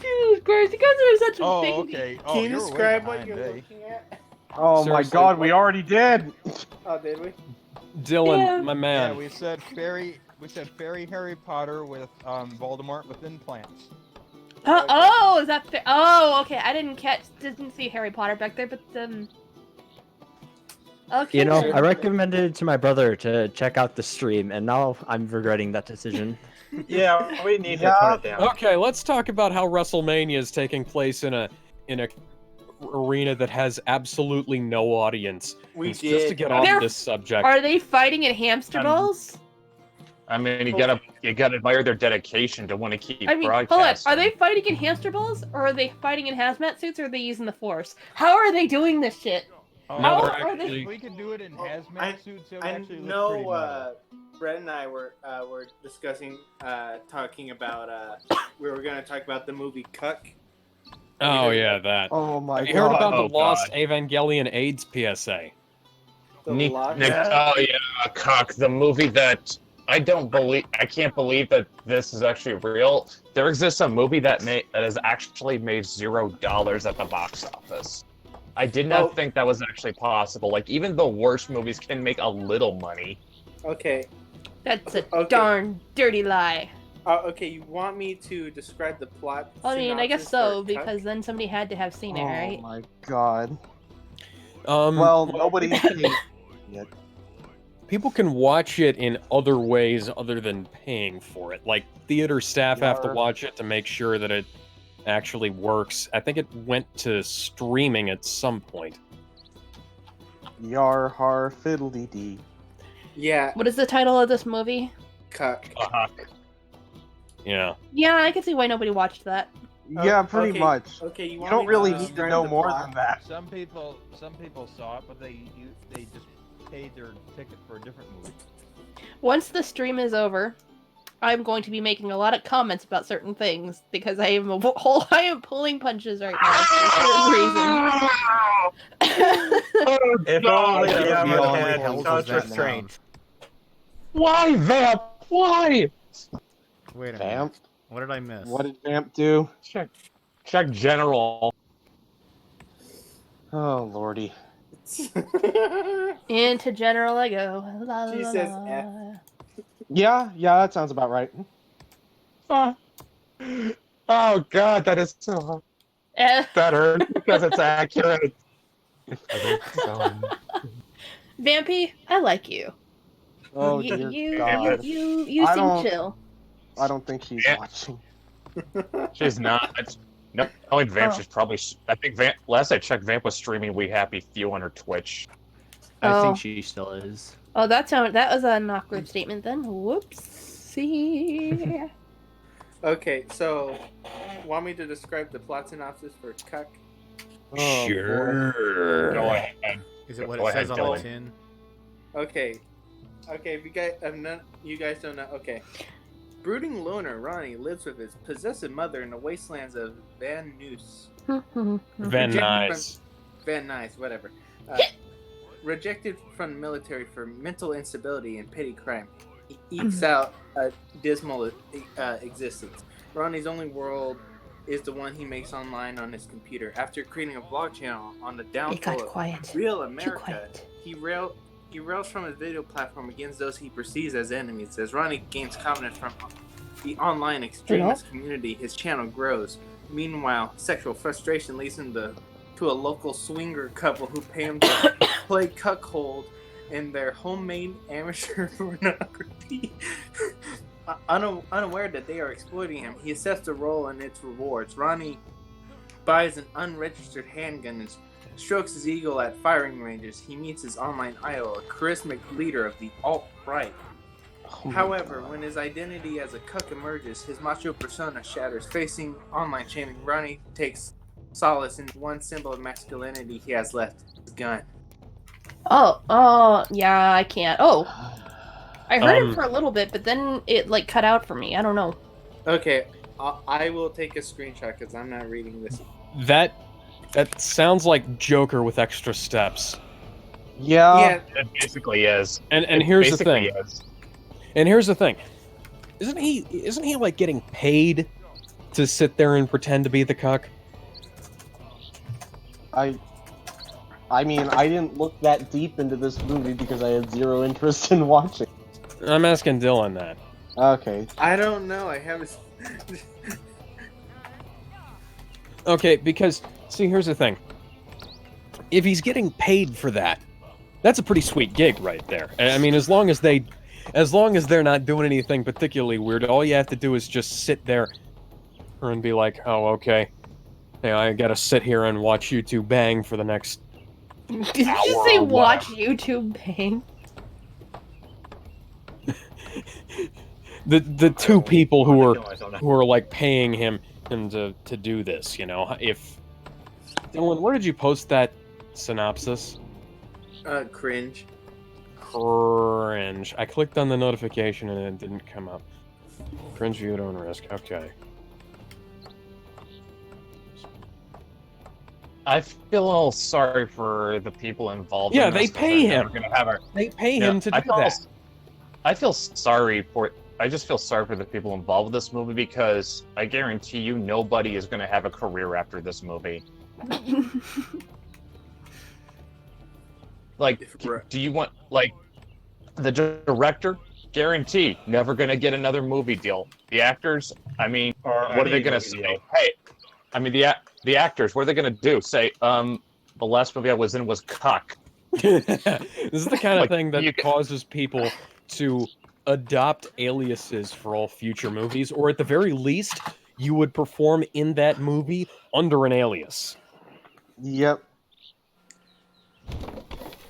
Jesus Christ, you guys are such a Oh, big. okay. Oh, Can you you're way describe what behind, you're eh? looking at? Oh my Seriously, God, we already did. Oh, did we? Dylan, Yeah. my Yeah, man. we said fairy Harry Potter with Voldemort with implants. Oh, is that? Oh, okay. I didn't see Harry Potter back there, but okay. You know, then. I recommended it to my brother to check out the stream, and now I'm regretting that decision. Yeah, we need to Yeah. tone it down. Okay, let's talk about how WrestleMania is taking place in a arena that has absolutely no audience. We It's just to did. get off They're- this subject. Are they fighting in hamster balls? I mean, you gotta admire their dedication to want to keep I mean, hold on. broadcasting. Are they fighting in hamster balls, or are they fighting in hazmat suits, or are they using the force? How are they doing this shit? Oh, No, How they're are they? if we could do it in hazmat I- suits, it would I actually look know pretty metal. Brett and I were discussing, talking about, we were going to talk about the movie Cuck. Oh yeah, that. Oh my Have you heard God. about Oh, the Lost God. Evangelion AIDS PSA? The Nick, Lost- oh yeah, Cock, the movie that I can't believe that this is actually real. There exists a movie that has actually made $0 at the box office. I did not Oh. think that was actually possible. Like, even the worst movies can make a little money. Okay. That's a Okay. darn dirty lie. Okay, you want me to describe the plot? I mean, I guess synopsis so, for Cuck? because then somebody had to have seen it, right? Oh my God. Um, Well, nobody's paid yet. people can watch it in other ways other than paying for it. Like theater staff have to Yarr. watch it to make sure that it actually works. I think it went to streaming at some point. Yar har fiddly dee. Yeah, What is the title of this movie? Cuck. Fuck. Yeah. Yeah, I can see why nobody watched that. Yeah, pretty okay, much. Okay, you You want don't me really need to describe know the more plot? than that. Some people saw it, but they just paid their ticket for a different movie. Once the stream is over, I'm going to be making a lot of comments about certain things because I am I am pulling punches right now for certain reasons. If God, only yeah, Yama we all had held such that restraint. Why, Vamp? Why? Wait a minute. Vamp? What did I miss? What did Vamp do? Check general. Oh, lordy. Into general I go. La, She la, says la. F. Yeah, that sounds about right. Oh God, that is so Eh, better because it's accurate. Vampy, I like you. Oh you, dear you, God. you I seem don't- chill. I don't think she's Yeah. watching. She's not. No, knowing Vamp, Oh. she's probably. I think Vamp. Last I checked, Vamp was streaming We Happy Few on her Twitch. I Oh. think she still is. Oh, that was an awkward statement then. Whoopsie. Okay, so want me to describe the plot synopsis for Cuck? Oh, Sure. Go ahead. Is it what Go it ahead, says on the Dylan. tin? Okay, if you guys don't know. Okay, brooding loner Ronnie lives with his possessive mother in the wastelands of Van Nuys. Van Rejected Nuys. Van Nuys, whatever. Rejected from the military for mental instability and petty crime, he ekes out a dismal existence. Ronnie's only world is the one he makes online on his computer. After creating a vlog channel on the downfall of real America, he rails from his video platform against those he perceives as enemies. As Ronnie gains confidence from the online extremist community, his channel grows. Meanwhile, sexual frustration leads him to a local swinger couple who pay him to play cuckold in their homemade amateur pornography. Unaware that they are exploiting him, he accepts the role and its rewards. Ronnie buys an unregistered handgun and strokes his ego at firing ranges. He meets his online idol, a charismatic leader of the alt-right. However, when his identity as a cuck emerges, his macho persona shatters. Facing online shaming, Ronnie takes solace in one symbol of masculinity he has left: his gun. Oh, yeah, I can't. Oh, I heard it for a little bit, but then it like cut out for me. I don't know. Okay, I will take a screenshot because I'm not reading this. That sounds like Joker with extra steps. Yeah. It basically is. And here's the thing. And here's the thing. Isn't he like getting paid to sit there and pretend to be the cuck? I mean, I didn't look that deep into this movie because I had zero interest in watching. I'm asking Dylan that. Okay. I don't know. I haven't. Okay, because see, here's the thing. If he's getting paid for that, that's a pretty sweet gig right there. I mean, as long as they're not doing anything particularly weird, all you have to do is just sit there and be like, "Oh, okay. Hey, I gotta sit here and watch YouTube bang for the next." Did you just say watch YouTube bang? The two people who are like paying him to do this, you know. If Dylan, where did you post that synopsis? Cringe. Cringe. I clicked on the notification and it didn't come up. Cringe viewed on risk. Okay. I feel a little sorry for the people involved. Yeah, in they this, pay him. They pay him to do that. I feel sorry for. I just feel sorry for the people involved with this movie because I guarantee you nobody is going to have a career after this movie. Like, do you want, like, the director? Guarantee, never going to get another movie deal. The actors, I mean, what are they going to say? Hey, I mean, the actors, what are they going to do? Say, the last movie I was in was Cuck. This is the kind of thing that causes people to adopt aliases for all future movies, or at the very least, you would perform in that movie under an alias. Yep.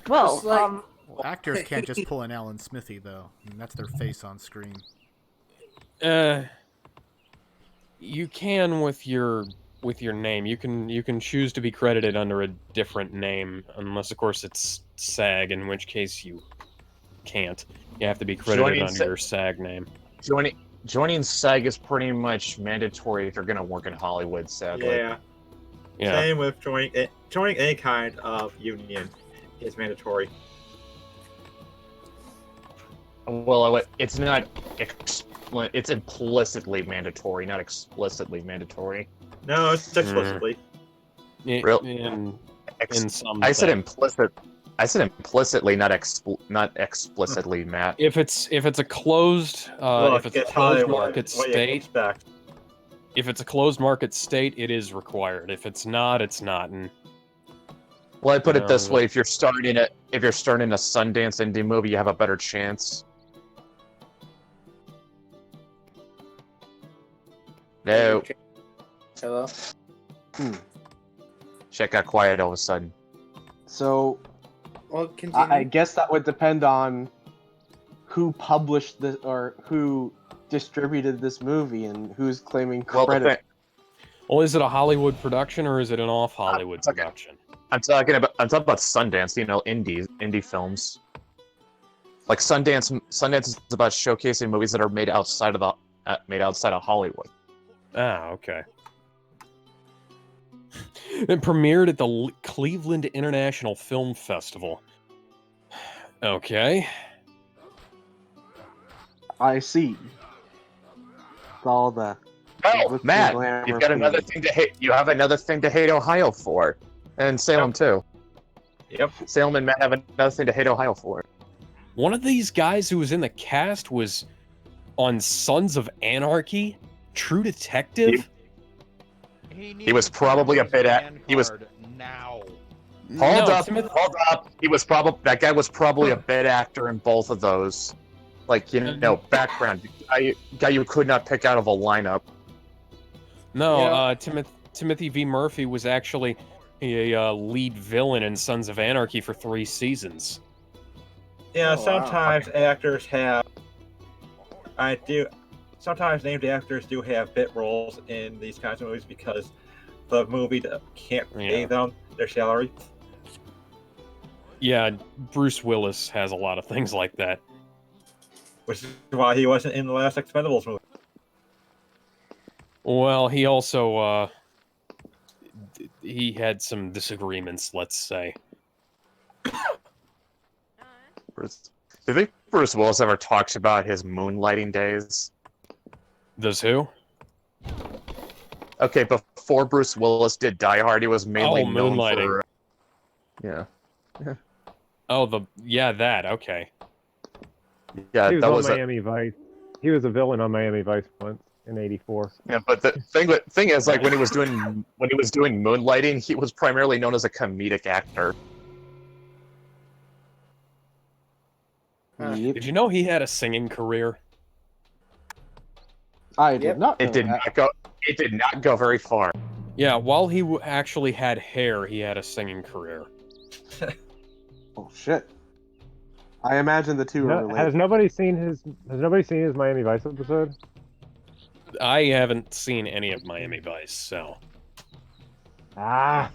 Well, actors can't just pull an Alan Smithy though. I mean, that's their face on screen. You can with your name. You can choose to be credited under a different name, unless of course it's SAG, in which case you can't. You have to be credited under your SAG name. Joining SAG is pretty much mandatory if you're going to work in Hollywood, sadly. Yeah. Same with joining any kind of union is mandatory. Well, it's not. It's implicitly mandatory, not explicitly mandatory. No, it's explicitly. In some. I said implicit. I said implicitly, not explicitly, Matt. If it's a closed market state, it is required. If it's not, it's not. And Well, I put it No, this way: that- if you're starting a Sundance indie movie, you have a better chance. No, Hello. shit got quiet all of a sudden. So Well, continue. I guess that would depend on who published this or who distributed this movie and who's claiming Well, the credit. Well, is it a Hollywood production or is it an off Hollywood it's okay. production? I'm talking about Sundance. You know, indie films. Like Sundance is about showcasing movies that are made outside of Hollywood. Ah, okay. It premiered at the Cleveland International Film Festival. Okay. I see. All the Oh, glitz and Matt, glamour you've got another footage. thing to hate. You have another thing to hate Ohio for, and Salem too. Yep. Salem and Matt have another thing to hate Ohio for. One of these guys who was in the cast was on Sons of Anarchy, True Detective. He was probably a bit at. He was. now. Hold No, up, Timothy- hold up. That guy was probably a bit actor in both of those. Like, you know, background. Guy you could not pick out of a lineup. No, Yeah. Timothy V. Murphy was actually a lead villain in Sons of Anarchy for 3 seasons. Yeah, Oh, wow. sometimes actors have. I do. Sometimes named actors do have bit roles in these kinds of movies because the movie can't pay Yeah. them their salary. Yeah, Bruce Willis has a lot of things like that. Which is why he wasn't in the last Expendables movie. Well, he also he had some disagreements, let's say. Do you think Bruce Willis ever talks about his moonlighting days? Does who? Okay, before Bruce Willis did Die Hard, he was mainly Oh, known moonlighting. for. Yeah. Oh, that, okay. Yeah, He was that on was. Miami Vice. He was a villain on Miami Vice once in '84. Yeah, but the thing is, like when he was doing moonlighting, he was primarily known as a comedic actor. Yep. Did you know he had a singing career? I did Yep. not know It did that. not go. It did not go very far. Yeah, while he actually had hair, he had a singing career. Oh shit. I imagine the two are Has related. nobody seen his Miami Vice episode? I haven't seen any of Miami Vice, so. Ah,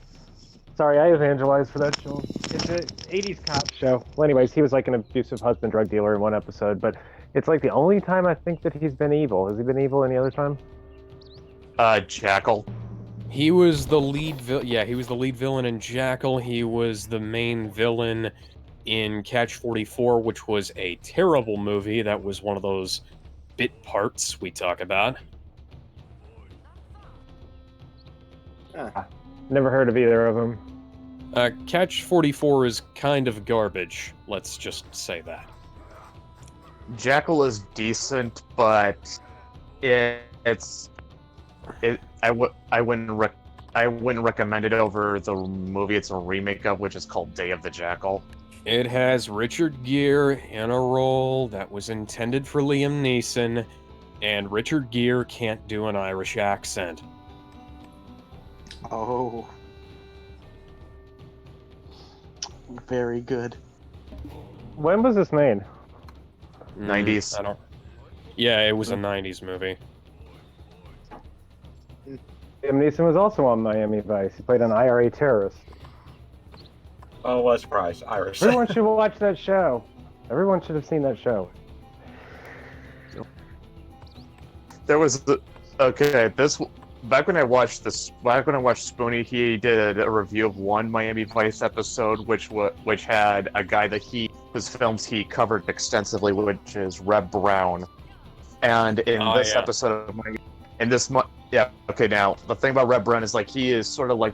sorry, I evangelized for that show. It's an '80s cop show. Well, anyways, he was like an abusive husband, drug dealer in one episode, but it's like the only time I think that he's been evil. Has he been evil any other time? Jackal. He was the lead he was the lead villain in Jackal. He was the main villain in Catch 44, which was a terrible movie. That was one of those bit parts we talk about. Never heard of either of them. Catch 44 is kind of garbage. Let's just say that. Jackal is decent, but I wouldn't recommend it over the movie it's a remake of, which is called Day of the Jackal. It has Richard Gere in a role that was intended for Liam Neeson, and Richard Gere can't do an Irish accent. Oh. Very good. When was this made? 90s. I don't. Yeah, it was a 90s movie. Liam Neeson was also on Miami Vice. He played an IRA terrorist. Oh, what a surprise. Irish. Everyone should watch that show. Everyone should have seen that show. There was back when I watched Spoonie, he did a review of one Miami Vice episode, which had a guy whose films he covered extensively, which is Reb Brown. And in this episode of now the thing about Reb Brown is like he is sort of like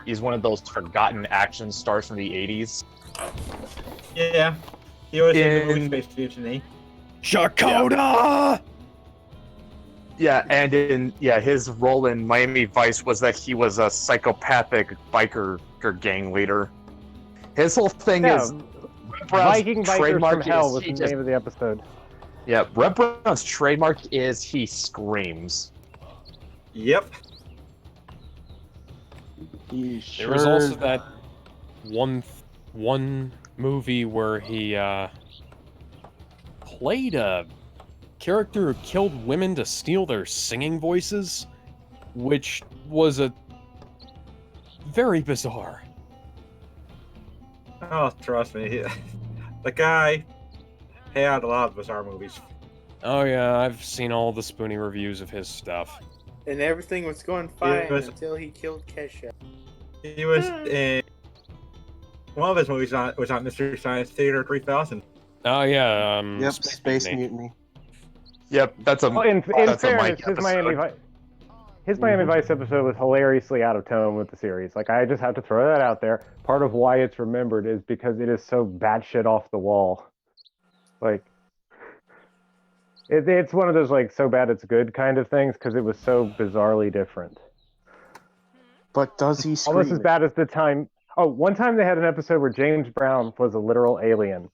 he's one of those forgotten action stars from the 80s. Yeah. He was in the movie Space Mutiny. Shakota! Yeah, and his role in Miami Vice was that he was a psychopathic biker biker gang leader. His whole thing Yeah, is Red Brown's Viking Bikers trademark from Hell is was he the just, name of the episode. yeah, Red Brown's trademark is he screams. Yep. There was also that one movie where he played a character who killed women to steal their singing voices, which was a very bizarre. Oh, trust me. The guy had a lot of bizarre movies. Oh yeah, I've seen all the Spoonie reviews of his stuff. And everything was going fine was- until he killed Kesha. He was in one of his movies was on Mystery Science Theater 3000. Oh yeah, Yep, Space Mutiny. Mutiny. Yep, that's a Well, in that's a fairness, Mike episode. his Miami Vice episode was hilariously out of tone with the series. Like, I just have to throw that out there. Part of why it's remembered is because it is so batshit off the wall. Like, it's one of those, like, so bad it's good kind of things because it was so bizarrely different. But does he scream? Almost as bad as the time. Oh, one time they had an episode where James Brown was a literal alien.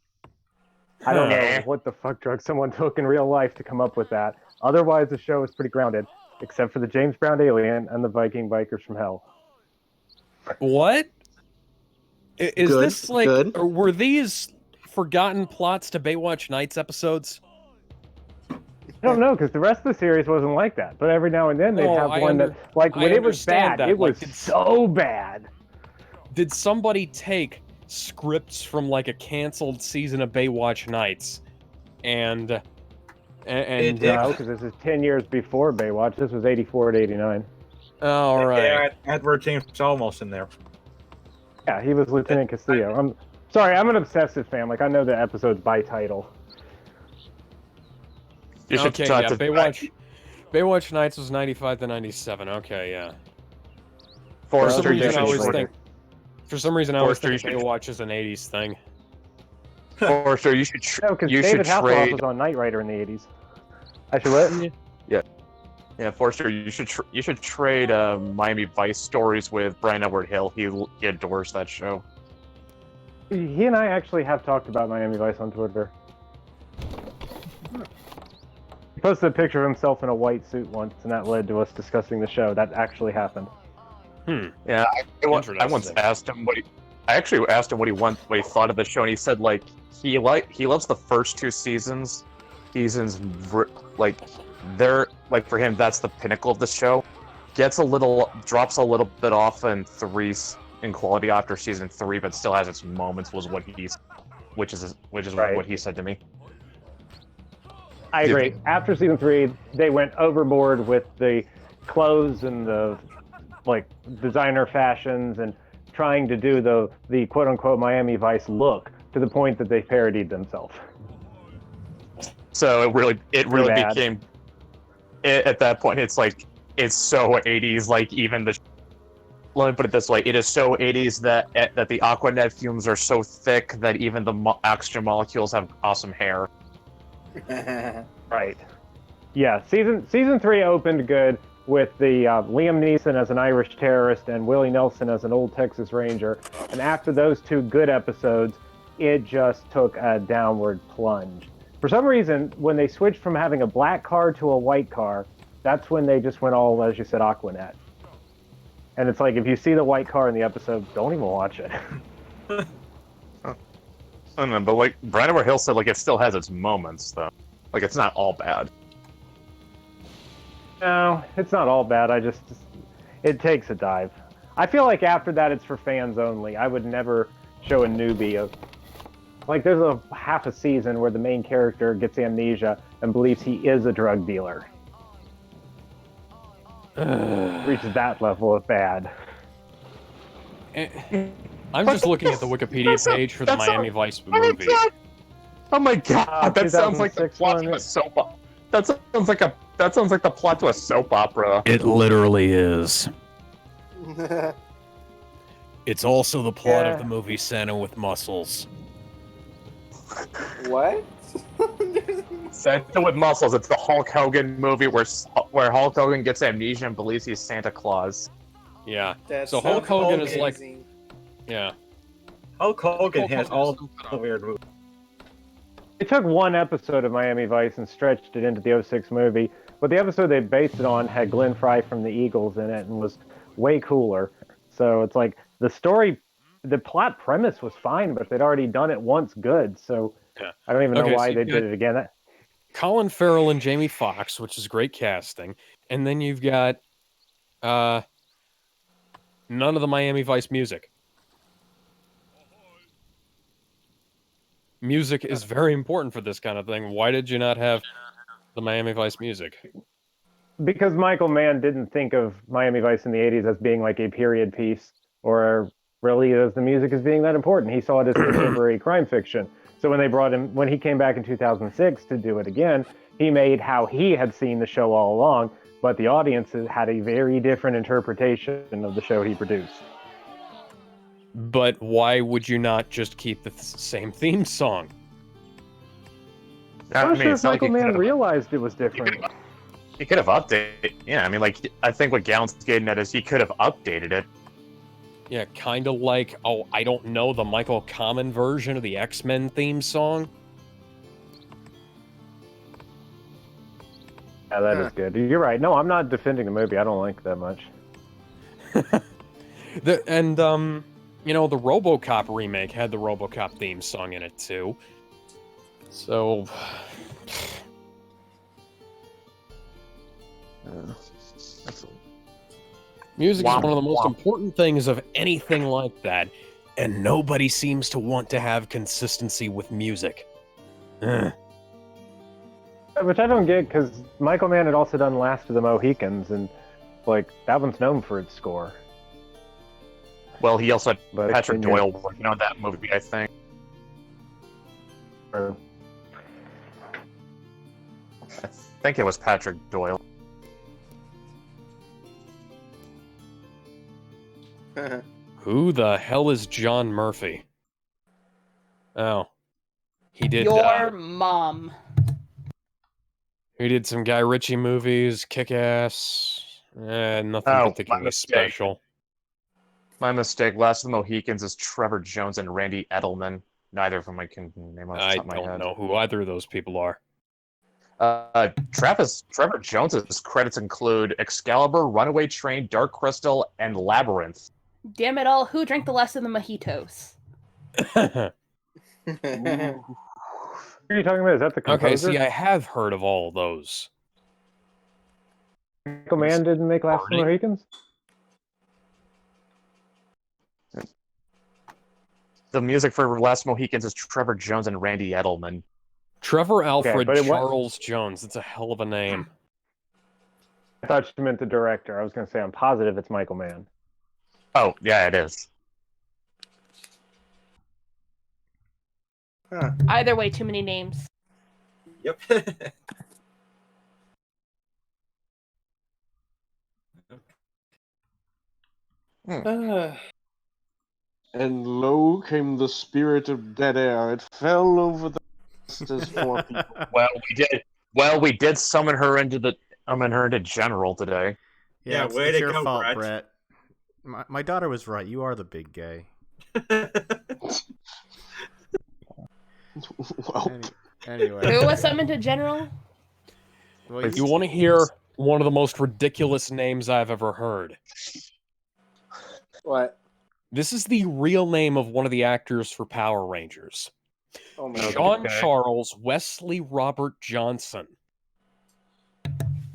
I don't know what the fuck drug someone took in real life to come up with that. Otherwise, the show is pretty grounded, except for the James Brown alien and the Viking Bikers from Hell. What? Is Good, this like, good. or were these forgotten plots to Baywatch Nights episodes? I don't know, because the rest of the series wasn't like that. But every now and then they'd No, have I one that, like, I when it was understand bad, that, it like, was it's- so bad. Did somebody take scripts from like a canceled season of Baywatch Nights and No, because this is 10 years before Baywatch. This was 84 to 89. all right. Yeah, Edward James was almost in there. Yeah, he was Lieutenant Castillo. I'm sorry, I'm an obsessive fan. Like, I know the episodes by title. You should Okay, try yeah, to Baywatch Nights was 95 to 97. Okay, yeah. For For some reason, I you always should- think. For some reason, I always Forrester, think you should- Baywatch is an 80s thing. Forrester, you should No, because you David should Hasselhoff trade. was on Knight Rider in the 80s. I should what? Yeah, Forrester, you should trade Miami Vice stories with Brian Edward Hill. He adores that show. He and I actually have talked about Miami Vice on Twitter. He posted a picture of himself in a white suit once, and that led to us discussing the show. That actually happened. Yeah, I once Interesting. asked him I actually asked him what he thought of the show, and he said like he loves the first two seasons. Like they're like for him that's the pinnacle of the show. Drops a little bit off in quality after season 3, but still has its moments. Which is Right. what he said to me. I agree. After season 3, they went overboard with the clothes and the like designer fashions and trying to do the quote unquote Miami Vice look to the point that they parodied themselves. So it really bad. became at that point. It's like it's so 80s. Like even the let me put it this way: it is so 80s that the Aquanet fumes are so thick that even the oxygen molecules have awesome hair. Right. Yeah. Season 3 opened good with the Liam Neeson as an Irish terrorist and Willie Nelson as an old Texas Ranger, and after those two good episodes, it just took a downward plunge. For some reason, when they switched from having a black car to a white car, that's when they just went all, as you said, Aquanet. And it's like, if you see the white car in the episode, don't even watch it. I don't know, but like Brian Edward Hill said, like it still has its moments though. Like it's not all bad. No, it's not all bad. It takes a dive. I feel like after that, it's for fans only. I would never show a newbie like there's a half a season where the main character gets amnesia and believes he is a drug dealer. Reaches that level of bad. I'm just looking at the Wikipedia page for the Miami Vice movie. Oh my god, that sounds like the 2006 plot one? to a soap opera. That sounds like the plot to a soap opera. It literally is. It's also the plot Yeah. of the movie Santa with Muscles. What? Santa with muscles. It's the Hulk Hogan movie where Hulk Hogan gets amnesia and believes he's Santa Claus. Yeah. That's So Hulk Hogan is like- amazing. Yeah. Hulk Hogan Hulk has Hogan all is some kind the of- weird movies. They took one episode of Miami Vice and stretched it into the '06 movie, but the episode they based it on had Glenn Fry from the Eagles in it and was way cooler. So it's like the story, the plot premise was fine, but they'd already done it once good. So Yeah. I don't even know Okay, why so they you've did got- it again. Colin Farrell and Jamie Foxx, which is great casting, and then you've got none of the Miami Vice music. Music is very important for this kind of thing. Why did you not have the Miami Vice music? Because Michael Mann didn't think of Miami Vice in the '80s as being like a period piece or really as the music as being that important. He saw it as contemporary crime fiction. So when they brought him, when he came back in 2006 to do it again, he made how he had seen the show all along, but the audience had a very different interpretation of the show he produced. But why would you not just keep the same theme song? I'm not sure if it's not like Michael you Mann could've- realized it was different. He could have updated. Yeah, I mean, like, I think what Gallon's getting at is he could have updated it. Yeah, kind of like, oh, I don't know, the Michael Kamen version of the X-Men theme song. Yeah, that is good. You're right. No, I'm not defending the movie. I don't like it that much. You know, the RoboCop remake had the RoboCop theme song in it too. So, music is one of the most important things of anything like that, and nobody seems to want to have consistency with music. Ugh. Which I don't get, because Michael Mann had also done Last of the Mohicans, and like that one's known for its score. Well, he also had But Patrick then, yeah. Doyle working on that movie, I think. Or- I think it was Patrick Doyle. Who the hell is John Murphy? Oh, he did. Your mom. He did some Guy Ritchie movies, Kick-Ass. Nothing Oh, particularly my mistake. special. My mistake. Last of the Mohicans is Trevor Jones and Randy Edelman. Neither of them I can name off the I top of my don't head. know who either of those people are. Trevor Jones's credits include Excalibur, Runaway Train, Dark Crystal, and Labyrinth. Damn it all, who drank the less of the mojitos? Who are you talking about? Is that the composer? Okay, see, I have heard of all those. Michael Mann didn't make Last of the Burning. Mohicans? The music for Last Mohicans is Trevor Jones and Randy Edelman. Trevor Alfred but it wa- Charles Jones. That's a hell of a name. I thought you meant the director. I was going to say I'm positive it's Michael Mann. Oh, yeah, it is. Either way, too many names. Yep. And lo came the spirit of dead air. It fell over the as four people. We did summon her into general today. Yeah, it's, way it's to your go, fault, Brett. My daughter was right. You are the big gay. Well, Anyway, Who was summoned to general? well, You want to hear one of the most ridiculous names I've ever heard? What? This is the real name of one of the actors for Power Rangers. Oh my Sean Okay. Charles Wesley Robert Johnson.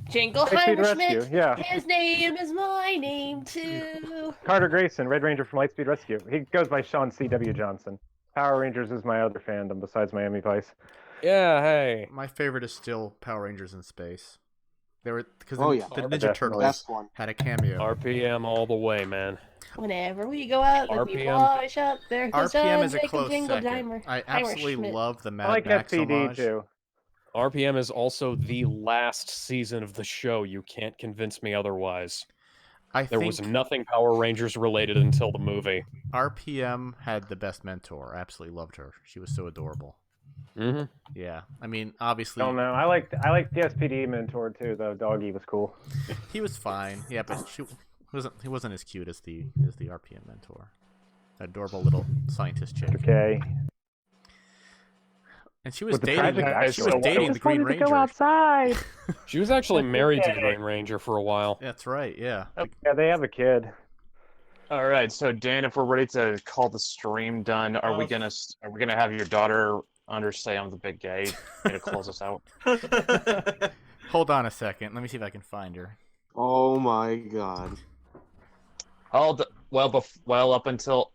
Lightspeed Rescue, Jingleheimer yeah. His name is my name too. Carter Grayson, Red Ranger from Lightspeed Rescue. He goes by Sean C.W. Johnson. Power Rangers is my other fandom besides Miami Vice. Yeah, hey. my favorite is still Power Rangers in Space. They were because Oh, the, yeah. the Ninja Definitely. Turtles Best one. had a cameo. RPM all the way, man. Whenever we go out, the people RPM. always shout, there goes RPM John, is a take close jingle second. dimer. I absolutely Schmidt. love the I Mad like Max SPD homage. too. RPM is also the last season of the show. You can't convince me otherwise. I There think was nothing Power Rangers related until the movie. RPM had the best mentor. I absolutely loved her. She was so adorable. Mm-hmm. Yeah, I mean, obviously Don't know. I like the SPD mentor too, though. Doggy was cool. he was fine. Yeah, but he wasn't as cute as the RPM mentor. Adorable little scientist chick. Okay. And she was With the dating. tragic guys, She so was what- dating I the just Green wanted Ranger. to go outside. She was actually married to the Okay. Green Ranger for a while. That's right. Yeah. Yeah, they have a kid. All right, so Dan, if we're ready to call the stream done, are we gonna have your daughter say I'm the big gay to close us out? Hold on a second. Let me see if I can find her. Oh my god. Up until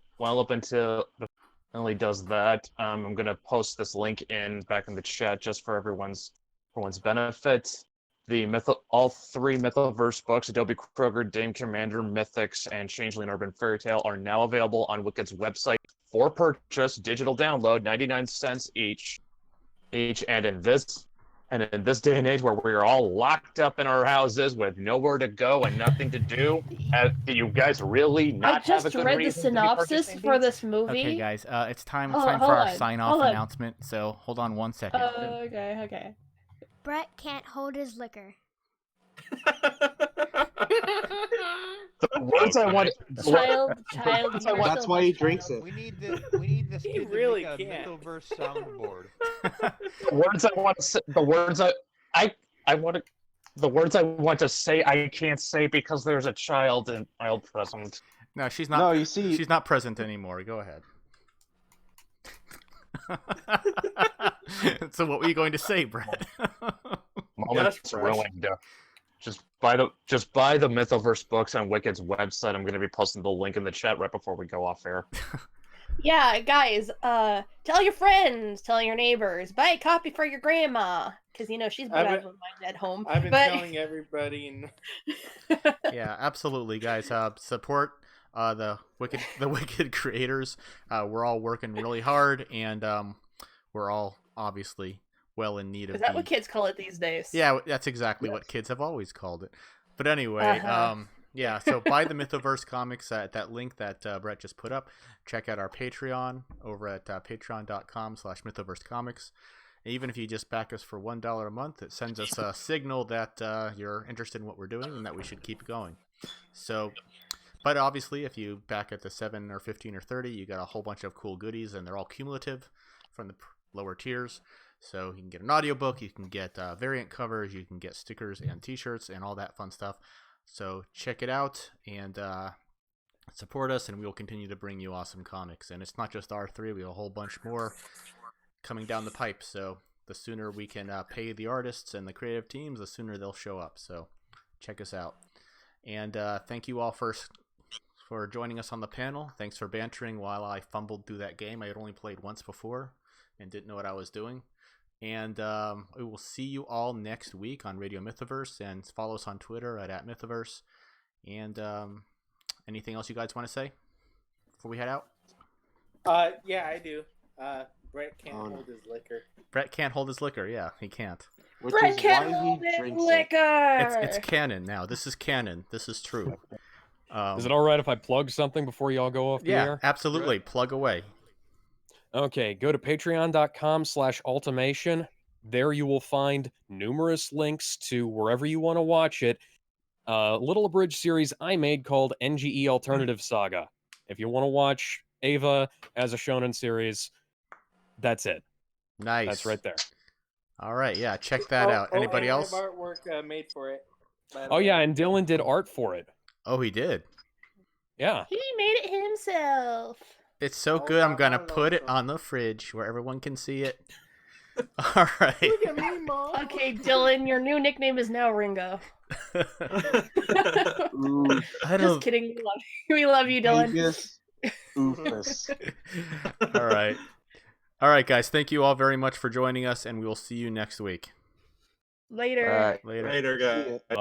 Emily does that, I'm gonna post this link back in the chat just for everyone's benefit. All three Mythoverse books, Adobe Kroger, Dame Commander, Mythics, and Changeling Urban Fairy Tale, are now available on Wicked's website for purchase, digital download, 99 cents each. And in this day and age where we're all locked up in our houses with nowhere to go and nothing to do, do you guys really I not have a just good read the reason to be synopsis purchasing for these? this movie. Okay, guys. It's time Hold for our on, sign-off hold on. announcement. So hold on one second. Okay. Brett can't hold his liquor. The words I want. Child. That's why he drinks it. We need this He kid really to make a can't. Mythoverse soundboard. The words I want to say. The words I want to. The words I want to say I can't say because there's a child present. No, she's not. No, you see, she's not present anymore. Go ahead. So what were you going to say, Brett? Moment's ruined. Just buy the Mythoverse books on Wicked's website. I'm going to be posting the link in the chat right before we go off air. Yeah, guys, tell your friends, tell your neighbors, buy a copy for your grandma, because she's been out of mine at home. I've been telling everybody. Yeah, absolutely, guys. Support the Wicked creators. We're all working really hard, and we're all obviously well in need of. Is that what kids call it these days? Yeah, that's exactly what kids have always called it. But anyway, yeah. So buy the Mythoverse comics at that link that Brett just put up. Check out our Patreon over at patreon.com/mythoversecomics. Even if you just back us for $1 a month, it sends us a signal that you're interested in what we're doing and that we should keep going. So, but obviously, if you back at the 7 or 15 or 30, you got a whole bunch of cool goodies, and they're all cumulative from the lower tiers. So you can get an audiobook, you can get variant covers, you can get stickers and t-shirts and all that fun stuff. So check it out and support us, and we will continue to bring you awesome comics. And it's not just our three, we have a whole bunch more coming down the pipe. So the sooner we can pay the artists and the creative teams, the sooner they'll show up. So check us out. And thank you all for joining us on the panel. Thanks for bantering while I fumbled through that game. I had only played once before and didn't know what I was doing. And we will see you all next week on Radio Mythoverse, and follow us on Twitter at Mythoverse. And anything else you guys want to say before we head out? Yeah, I do. Brett can't hold his liquor. Brett can't hold his liquor. Yeah, he can't. Brett can't hold his liquor. It's canon now. This is canon. This is true. Is it all right if I plug something before y'all go off the air? Yeah, absolutely. Plug away. Okay, go to patreon.com/ultimation. There you will find numerous links to wherever you want to watch it. Little abridged series I made called NGE Alternative Saga. If you want to watch Ava as a shonen series, that's it. Nice. That's right there. All right, yeah, check that out. Anybody else? I have artwork made for it. Oh yeah, and Dylan did art for it. Oh, he did? Yeah. He made it himself. It's so good, I'm going to put it on the fridge where everyone can see it. All right. Look at me, Mom. Okay, Dylan, your new nickname is now Ringo. Just kidding. We love you, Dylan. All right. All right, guys. Thank you all very much for joining us, and we will see you next week. Later. All right. Later, guys. Bye.